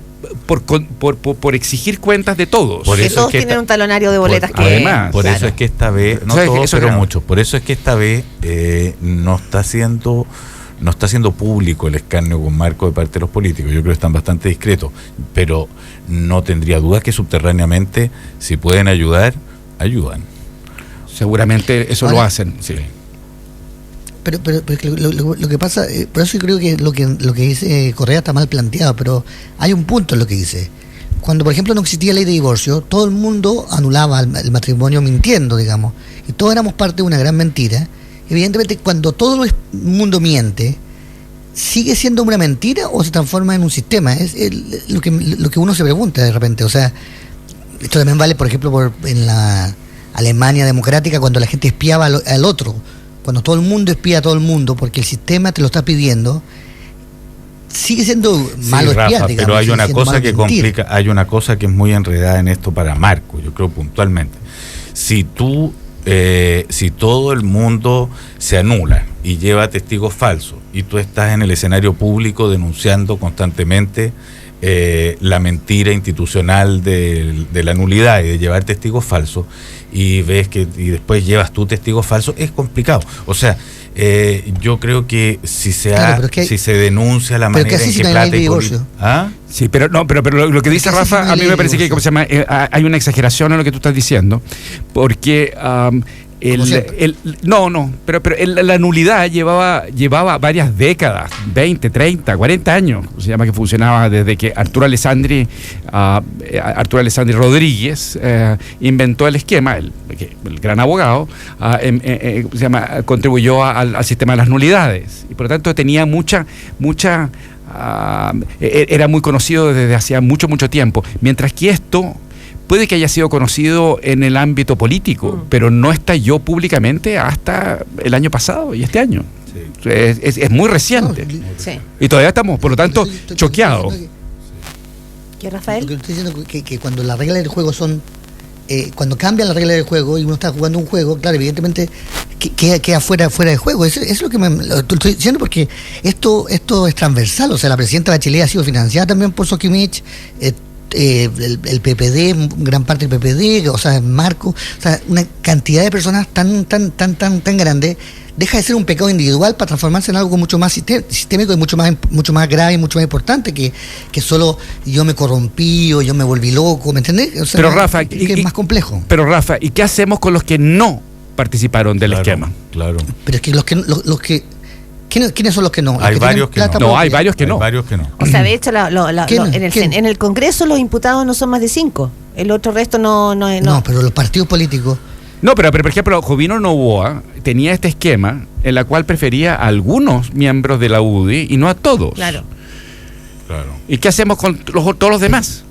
exigir cuentas de todos. Todos tienen un talonario de boletas además, por eso es que esta vez, no todos, pero muchos, por eso es que esta vez no está siendo público el escarnio con Marco de parte de los políticos. Yo creo que están bastante discretos, pero no tendría dudas que subterráneamente, si pueden ayudar, ayudan. Seguramente eso lo hacen, sí. Pero lo que pasa, por eso yo creo que lo que dice Correa está mal planteado, pero hay un punto en lo que dice. Cuando, por ejemplo, no existía ley de divorcio, todo el mundo anulaba el matrimonio mintiendo, digamos, y todos éramos parte de una gran mentira. Evidentemente, cuando todo el mundo miente, ¿sigue siendo una mentira o se transforma en un sistema? Es lo que uno se pregunta de repente. O sea, esto también vale, por ejemplo, en la Alemania democrática, cuando la gente espiaba al otro. Cuando todo el mundo espía a todo el mundo porque el sistema te lo está pidiendo, sigue siendo malo espiar, Rafa, digamos. Pero hay una cosa que complica, hay una cosa que es muy enredada en esto para Marco, yo creo puntualmente. Si todo el mundo se anula y lleva testigos falsos y tú estás en el escenario público denunciando constantemente la mentira institucional de la nulidad y de llevar testigos falsos, y ves y después llevas tú testigos falsos, es complicado. O sea, yo creo que si se denuncia la manera en que plata y política. Sí, pero lo que dice Rafa, a mí me parece que hay una exageración en lo que tú estás diciendo, porque La nulidad llevaba varias décadas, 20, 30, 40 años, se llama, que funcionaba desde que Arturo Alessandri Rodríguez inventó el esquema, el gran abogado, contribuyó al sistema de las nulidades, y por lo tanto tenía era muy conocido desde hacía mucho tiempo, mientras que esto puede que haya sido conocido en el ámbito político, pero no estalló públicamente hasta el año pasado y este año. Sí. Es muy reciente. Sí. Y todavía estamos, por lo tanto, choqueados. ¿Qué, Rafael? Porque estoy diciendo que cuando las reglas del juego son... cuando cambian las reglas del juego y uno está jugando un juego, claro, evidentemente queda fuera de juego. Eso es lo que lo estoy diciendo, porque esto es transversal. O sea, la presidenta Bachelet ha sido financiada también por Sokimich, el PPD, gran parte del PPD, o sea, Marco, o sea, una cantidad de personas tan grande, deja de ser un pecado individual para transformarse en algo mucho más sistémico y mucho más grave y mucho más importante que solo yo me corrompí o yo me volví loco, ¿me entendés? O sea, pero Rafa, es más complejo. Pero Rafa, ¿y qué hacemos con los que no participaron del esquema? Claro. Pero es que los que ¿quiénes son los que no? Hay varios que no. No, hay varios que no. O sea, de hecho, en el Congreso los imputados no son más de 5. El otro resto no. No, pero los partidos políticos. No, pero por ejemplo, Jovino Novoa tenía este esquema en la cual prefería a algunos miembros de la UDI y no a todos. Claro. ¿Y qué hacemos con todos los demás?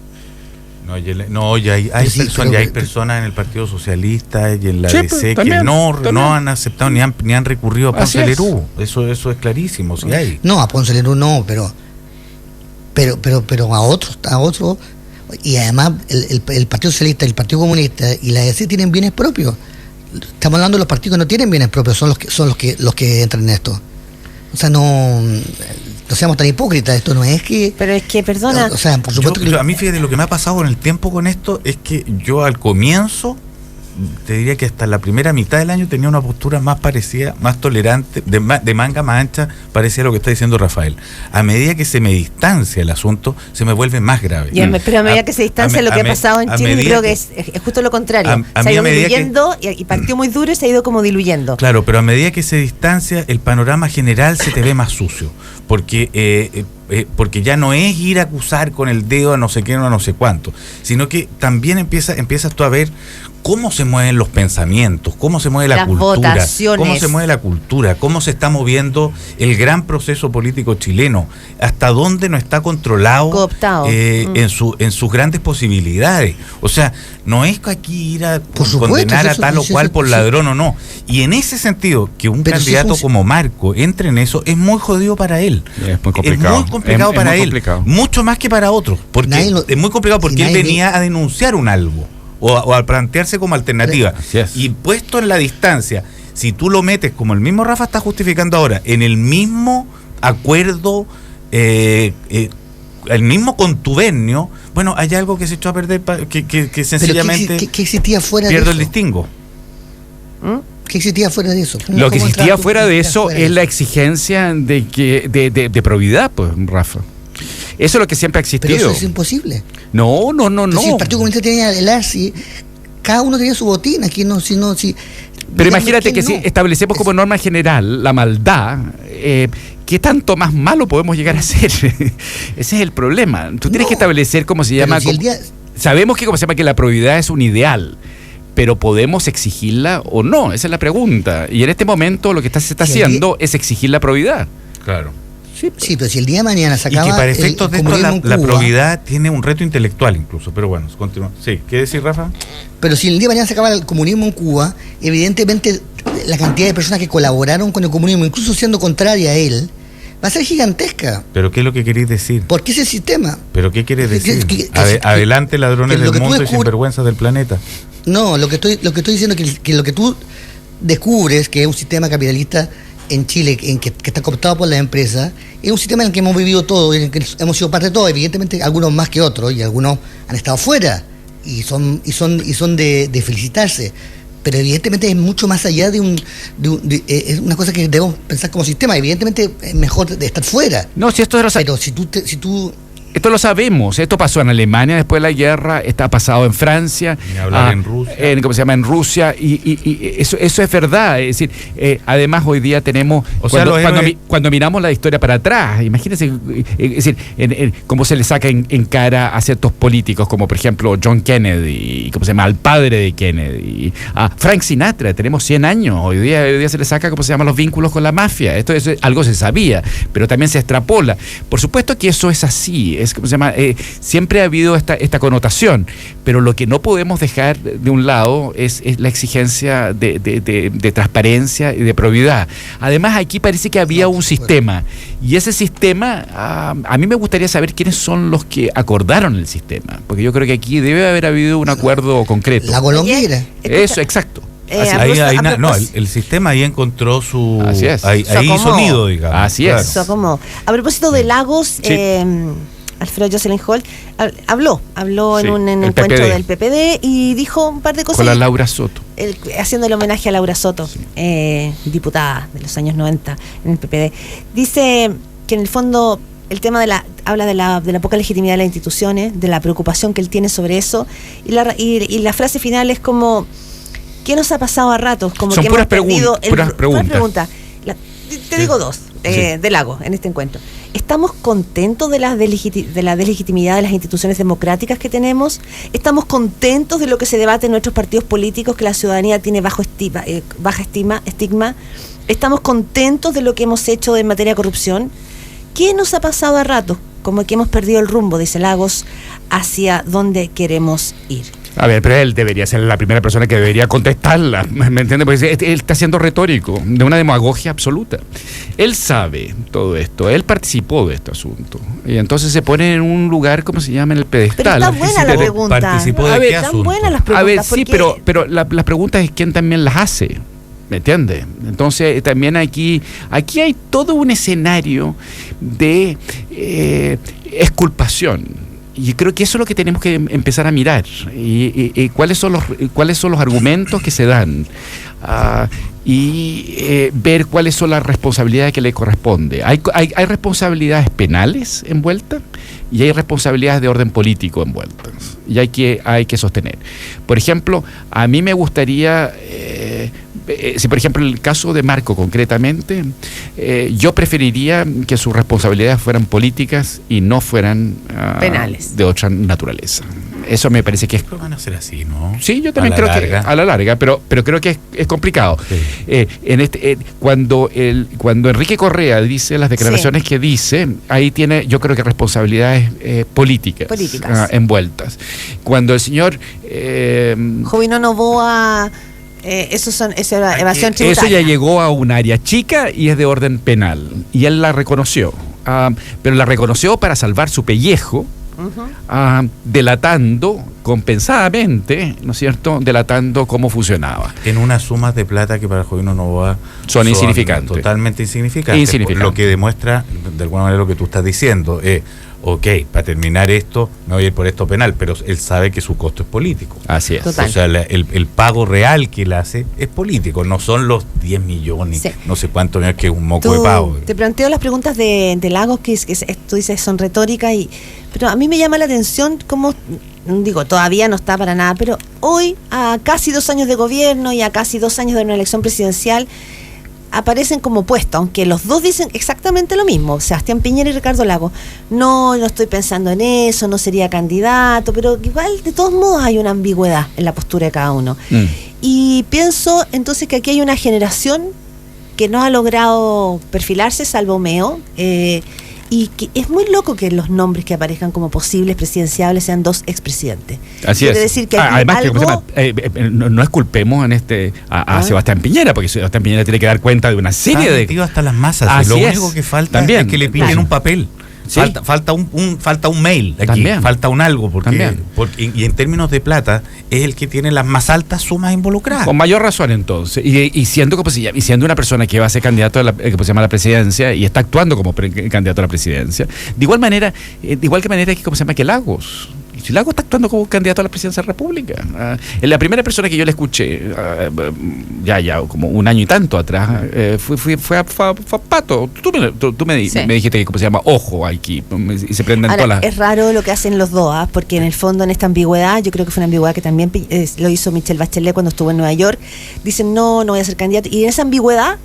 Ya hay personas en el Partido Socialista y en la DC que no han aceptado ni han recurrido a Ponce Lerú. Eso es clarísimo, sí hay. No, a Ponce Lerú no, pero a otros. Y además el Partido Socialista, el Partido Comunista y la DC tienen bienes propios. Estamos hablando de los partidos que no tienen bienes propios, son los que entran en esto. O sea, no seamos tan hipócritas, esto no es que... Pero es que, perdona... O sea, por supuesto a mí, fíjate, lo que me ha pasado con el tiempo con esto es que yo al comienzo, te diría que hasta la primera mitad del año tenía una postura más parecida, más tolerante, de manga más ancha, parecía lo que está diciendo Rafael. A medida que se me distancia el asunto, se me vuelve más grave. Pero a medida que se distancia, lo que ha pasado en Chile, creo que es justo lo contrario. Se ha ido diluyendo, y partió muy duro y se ha ido como diluyendo. Claro, pero a medida que se distancia, el panorama general se te ve más sucio, porque ya no es ir a acusar con el dedo a no sé qué o a no sé cuánto, sino que también empiezas tú a ver cómo se mueven los pensamientos, cómo se mueve la cultura, cómo se está moviendo el gran proceso político chileno, hasta dónde no está controlado, cooptado, en sus grandes posibilidades. O sea, no es que aquí ir a condenar a tal o cual por ladrón o no. Y en ese sentido, que un candidato como Marco entre en eso, es muy jodido para él. Es muy complicado. Es muy complicado para él. Mucho más que para otros. Porque es muy complicado porque él venía a denunciar un algo. O a plantearse como alternativa. Y puesto en la distancia, si tú lo metes, como el mismo Rafa está justificando ahora, en el mismo acuerdo, el mismo contubernio, bueno, hay algo que se echó a perder, que sencillamente ¿qué existía fuera pierde de el distingo. ¿Qué existía fuera de eso? Lo que existía fuera de eso es la exigencia de probidad, pues, Rafa. Eso es lo que siempre ha existido. Pero eso es imposible. No. Si el Partido Comunista tenía el ARSI, cada uno tenía su botín. Aquí pero imagínate que si establecemos como norma general la maldad, ¿qué tanto más malo podemos llegar a ser? Ese es el problema. Tú tienes que establecer cómo se llama. Sabemos que como se llama que la probidad es un ideal, pero ¿podemos exigirla o no? Esa es la pregunta. Y en este momento lo que se está haciendo es exigir la probidad. Claro. Sí, pero si el día de mañana se acaba... Y que para efectos de esto la probidad tiene un reto intelectual incluso, pero bueno, continúa. Sí, ¿qué decir, Rafa? Pero si el día de mañana se acaba el comunismo en Cuba, evidentemente la cantidad de personas que colaboraron con el comunismo, incluso siendo contraria a él, va a ser gigantesca. ¿Pero qué es lo que queréis decir? Porque ese sistema... ¿Pero qué quieres decir? Adelante, ladrones del mundo y sinvergüenzas del planeta. No, lo que estoy diciendo es que lo que tú descubres, que es un sistema capitalista en Chile, que está cooptado por las empresas, es un sistema en el que hemos vivido todos, en el que hemos sido parte de todo, evidentemente algunos más que otros, y algunos han estado fuera, y son de felicitarse, pero evidentemente es mucho más allá es una cosa que debemos pensar como sistema. Evidentemente es mejor de estar fuera. No, si esto era... Pero si tú Esto lo sabemos, esto pasó en Alemania después de la guerra, ha pasado en Francia, ni hablar en Rusia. En Rusia, y eso es verdad. Es decir, además hoy día tenemos, cuando miramos la historia para atrás, imagínense, es decir, cómo se le saca en cara a ciertos políticos, como por ejemplo John Kennedy, ¿cómo se llama? Al padre de Kennedy, a Frank Sinatra, tenemos 100 años, hoy día se le saca, ¿cómo se llama? Los vínculos con la mafia. Esto es algo se sabía, pero también se extrapola. Por supuesto que eso es así. ¿Cómo se llama? Siempre ha habido esta connotación, pero lo que no podemos dejar de un lado es la exigencia de transparencia y de probidad. Además, aquí parece que había un sistema, y ese sistema, a mí me gustaría saber quiénes son los que acordaron el sistema, porque yo creo que aquí debe haber habido un acuerdo concreto. La Colombera. Eso, exacto. El sistema ahí encontró su... Así es. Ahí hizo nido, digamos. Así es. Claro. A propósito de Lagos, sí. Alfredo Jocelyn Holt habló en un encuentro del PPD y dijo un par de cosas. Con la Laura Soto. Haciendo el homenaje a Laura Soto, sí. Diputada de los años 90 en el PPD. Dice que en el fondo el tema habla de la poca legitimidad de las instituciones, de la preocupación que él tiene sobre eso, y la frase final es como, ¿qué nos ha pasado a ratos? Como son que puras hemos perdido preguntas. Te digo dos de Lago en este encuentro. ¿Estamos contentos de la deslegitimidad de las instituciones democráticas que tenemos? ¿Estamos contentos de lo que se debate en nuestros partidos políticos, que la ciudadanía tiene baja estigma? ¿Estamos contentos de lo que hemos hecho en materia de corrupción? ¿Qué nos ha pasado a ratos? Como que hemos perdido el rumbo, dice Lagos, hacia dónde queremos ir. A ver, pero él debería ser la primera persona que debería contestarla, ¿me entiende? Porque él está siendo retórico, de una demagogia absoluta. Él sabe todo esto, él participó de este asunto, y entonces se pone en un lugar, ¿cómo se llama? En el pedestal. Pero está buena la pregunta. ¿Participó de qué asunto? Están buenas las preguntas. A ver, sí, pero las preguntas es quién también las hace. ¿Me entiendes? Entonces también aquí hay todo un escenario de exculpación. Y creo que eso es lo que tenemos que empezar a mirar. Y cuáles son los argumentos que se dan. Ver cuáles son las responsabilidades que le corresponde. Hay responsabilidades penales envueltas y hay responsabilidades de orden político envueltas. Y hay que sostener. Por ejemplo, a mí me gustaría... si por ejemplo el caso de Marco concretamente, yo preferiría que sus responsabilidades fueran políticas y no fueran penales, de otra naturaleza. Eso me parece que es... Pero van a ser así, ¿no? Sí, yo también creo que a la larga, pero creo que es complicado. Sí. Cuando Enrique Correa dice las declaraciones que dice, ahí tiene, yo creo que responsabilidades políticas. Envueltas. Cuando el señor Jovino Novoa... Eso era evasión tributaria. Eso ya llegó a un área chica y es de orden penal. Y él la reconoció. Pero la reconoció para salvar su pellejo, delatando compensadamente, ¿no es cierto?, delatando cómo funcionaba. En unas sumas de plata que para Jovino Novoa son insignificantes. Totalmente insignificantes. Lo que demuestra, de alguna manera, lo que tú estás diciendo. Ok, para terminar esto, me voy a ir por esto penal, pero él sabe que su costo es político. Así es. Total. O sea, el pago real que él hace es político, no son los 10 millones, no sé cuánto, que es un moco de pago. Te planteo las preguntas de Lagos, que tú dices son retóricas, pero a mí me llama la atención cómo, digo, todavía no está para nada, pero hoy, a casi 2 años de gobierno y a casi 2 años de una elección presidencial, aparecen como opuestos, aunque los dos dicen exactamente lo mismo, Sebastián Piñera y Ricardo Lagos. No estoy pensando en eso, no sería candidato, pero igual de todos modos hay una ambigüedad en la postura de cada uno. Y pienso entonces que aquí hay una generación que no ha logrado perfilarse, salvo Meo, y que es muy loco que los nombres que aparezcan como posibles presidenciables sean 2 expresidentes. Así Quiere es. decir que además, no esculpemos a Sebastián Piñera, porque Sebastián Piñera tiene que dar cuenta de una serie de... metido hasta las masas. Lo único que falta es que le pillen un papel. ¿Sí? Falta un mail aquí, también. Falta un algo, porque y en términos de plata es el que tiene las más altas sumas involucradas. Con mayor razón entonces, y siendo una persona que va a ser candidato a la presidencia y está actuando como candidato a la presidencia, de igual manera que Lagos. Si Lagos está actuando como candidato a la presidencia de la República. Es la primera persona que yo le escuché, ya como un año y tanto atrás, fue a Pato. Tú me dijiste que ¿cómo se llama? Ojo aquí. Y se prenden todas las... Es raro lo que hacen los dos, porque en el fondo en esta ambigüedad, yo creo que fue una ambigüedad que también lo hizo Michelle Bachelet cuando estuvo en Nueva York. Dicen, no voy a ser candidato. Y en esa ambigüedad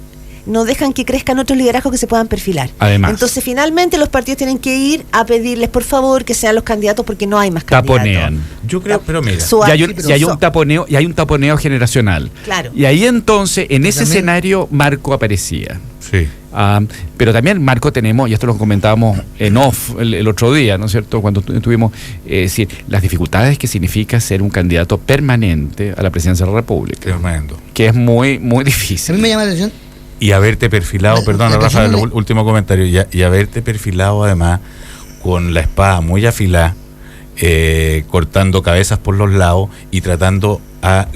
no dejan que crezcan otros liderazgos que se puedan perfilar. Además. Entonces, finalmente, los partidos tienen que ir a pedirles, por favor, que sean los candidatos porque no hay más candidatos. Taponean. Yo creo, pero mira. Hay un taponeo generacional. Claro. Y ahí entonces, en ese escenario, Marco aparecía. Sí. Pero también, Marco, tenemos, y esto lo comentábamos en off el otro día, ¿no es cierto?, cuando estuvimos, las dificultades que significa ser un candidato permanente a la presidencia de la República. Tremendo. Que es muy, muy difícil. A mí me llama la atención. Y haberte perfilado, perdón, Rafa, el último comentario, y haberte perfilado además con la espada muy afilada, cortando cabezas por los lados y tratando a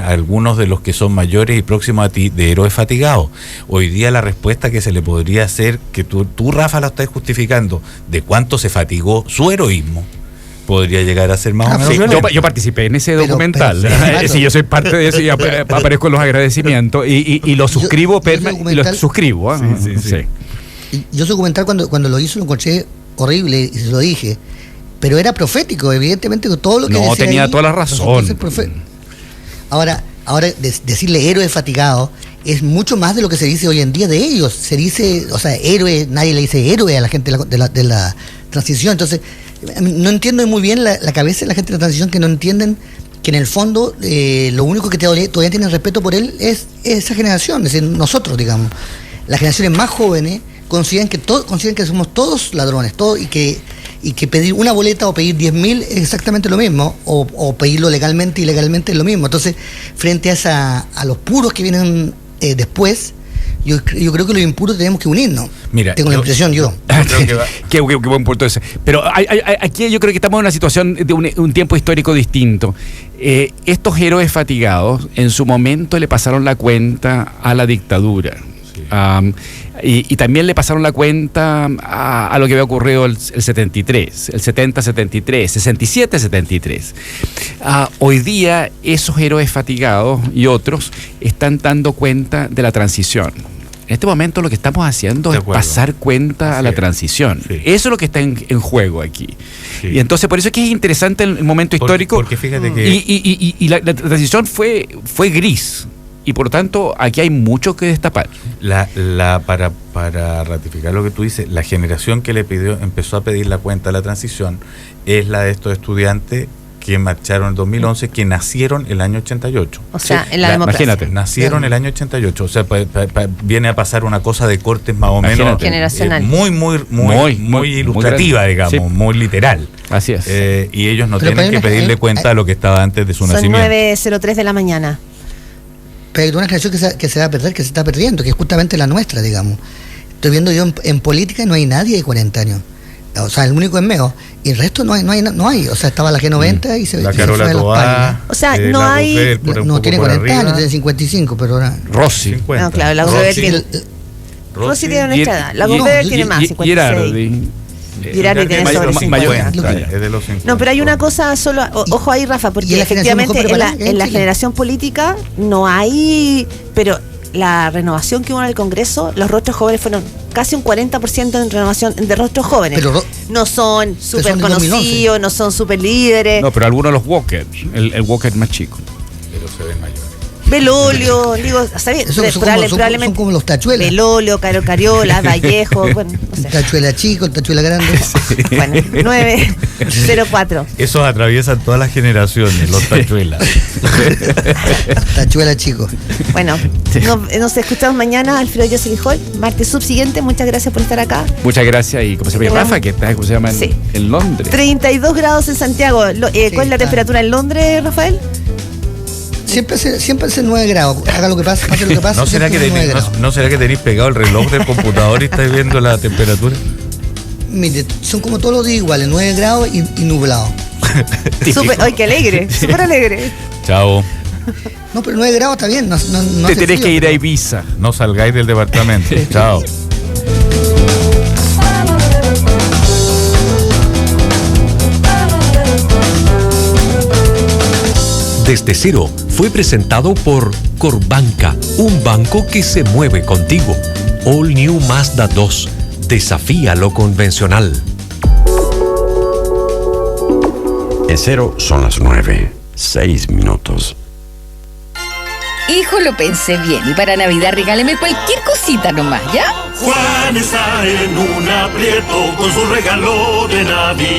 algunos de los que son mayores y próximos a ti de héroes fatigados. Hoy día la respuesta que se le podría hacer, que tú Rafa, la estás justificando, de cuánto se fatigó su heroísmo, podría llegar a ser más o menos. Sí, yo participé en ese documental. Sí, yo soy parte de eso y aparezco en los agradecimientos y lo suscribo. Y lo suscribo. Sí. Yo ese documental cuando lo hizo lo encontré horrible y se lo dije, pero era profético, evidentemente, con todo lo que decía. No, tenía toda la razón. Ahora decirle héroe fatigado es mucho más de lo que se dice hoy en día de ellos. Se dice, o sea, héroe, nadie le dice héroe a la gente de la transición. Entonces, no entiendo muy bien la cabeza de la gente de la transición, que no entienden que en el fondo lo único que todavía tienen respeto por él es esa generación, es decir, nosotros, digamos. Las generaciones más jóvenes consideran que somos todos ladrones, y que pedir una boleta o pedir 10.000 es exactamente lo mismo, o pedirlo legalmente y ilegalmente es lo mismo. Entonces, frente a los puros que vienen después, yo creo que los impuros tenemos que unirnos. Mira, tengo la impresión yo. Qué buen punto ese. Pero aquí yo creo que estamos en una situación de un tiempo histórico distinto. Estos héroes fatigados en su momento le pasaron la cuenta a la dictadura. Y también le pasaron la cuenta a lo que había ocurrido el 73, el 70-73, 67-73. Hoy día esos héroes fatigados y otros están dando cuenta de la transición. En este momento lo que estamos haciendo es pasar cuenta a la transición. Sí. Eso es lo que está en juego aquí. Sí. Y entonces por eso es que es interesante el momento histórico. Porque fíjate que... Y la transición fue gris. Y por lo tanto, aquí hay mucho que destapar. Para ratificar lo que tú dices, la generación que empezó a pedir la cuenta de la transición es la de estos estudiantes que marcharon en 2011, que nacieron el año 88. O sea, en la democracia. Imagínate, nacieron el año 88. O sea, viene a pasar una cosa de cortes más o menos generacional. Muy ilustrativa, muy digamos, sí. Muy literal. Así es. Y ellos no tienen que pedirle cuenta de lo que estaba antes de su nacimiento. Son 9:03 de la mañana. Pero hay una generación que se va a perder, que se está perdiendo, que es justamente la nuestra, digamos. Estoy viendo yo en política, no hay nadie de 40 años. O sea, el único es Meo. Y el resto no hay. O sea, estaba la G90 y se la Carola Toá. O sea, no hay... No tiene 40 años, tiene 55, pero ahora... Rossi. 50. No, claro, la Gobert tiene... Rossi tiene una edad. La Gobert tiene más, 56. Girardi tiene sobre 50. Es de los 50. No, pero hay una cosa solo, ojo ahí, Rafa, porque efectivamente en la generación política no hay, pero la renovación que hubo en el Congreso, los rostros jóvenes fueron casi un 40% en renovación de rostros jóvenes. Pero no son súper conocidos, no son súper líderes. No, pero algunos de los Walker, el Walker más chico. Pero se ven mayores. Belolio, digo, ¿sabes? Son como los tachuelas. Belolio, Cariola, Vallejo, bueno, no sé. Tachuela chico, tachuela grande. Sí. Bueno, 9:04. Esos atraviesan todas las generaciones, los tachuelas. Tachuela chico. Bueno, nos escuchamos mañana, Alfredo José Hoy, martes subsiguiente. Muchas gracias por estar acá. Muchas gracias. Y como se llama Rafa, que está, ¿cómo se llama? En Londres. 32 grados en Santiago. ¿Cuál es la temperatura en Londres, Rafael? Siempre es 9 grados. Haga lo que pase lo que pase. ¿No será que tenéis pegado el reloj del computador y estáis viendo la temperatura? Mire, son como todos los días iguales, 9 grados y nublado. ¡Ay, qué alegre! Súper alegre. Chao. No, pero 9 grados está bien. No te tenés que ir a Ibiza. No salgáis del departamento. Chao. desde cero fue presentado por Corbanca, un banco que se mueve contigo. All New Mazda 2. Desafía lo convencional. En cero son las 9:06. Hijo, lo pensé bien y para Navidad regáleme cualquier cosita nomás, ¿ya? Juan está en un aprieto con su regalo de Navidad.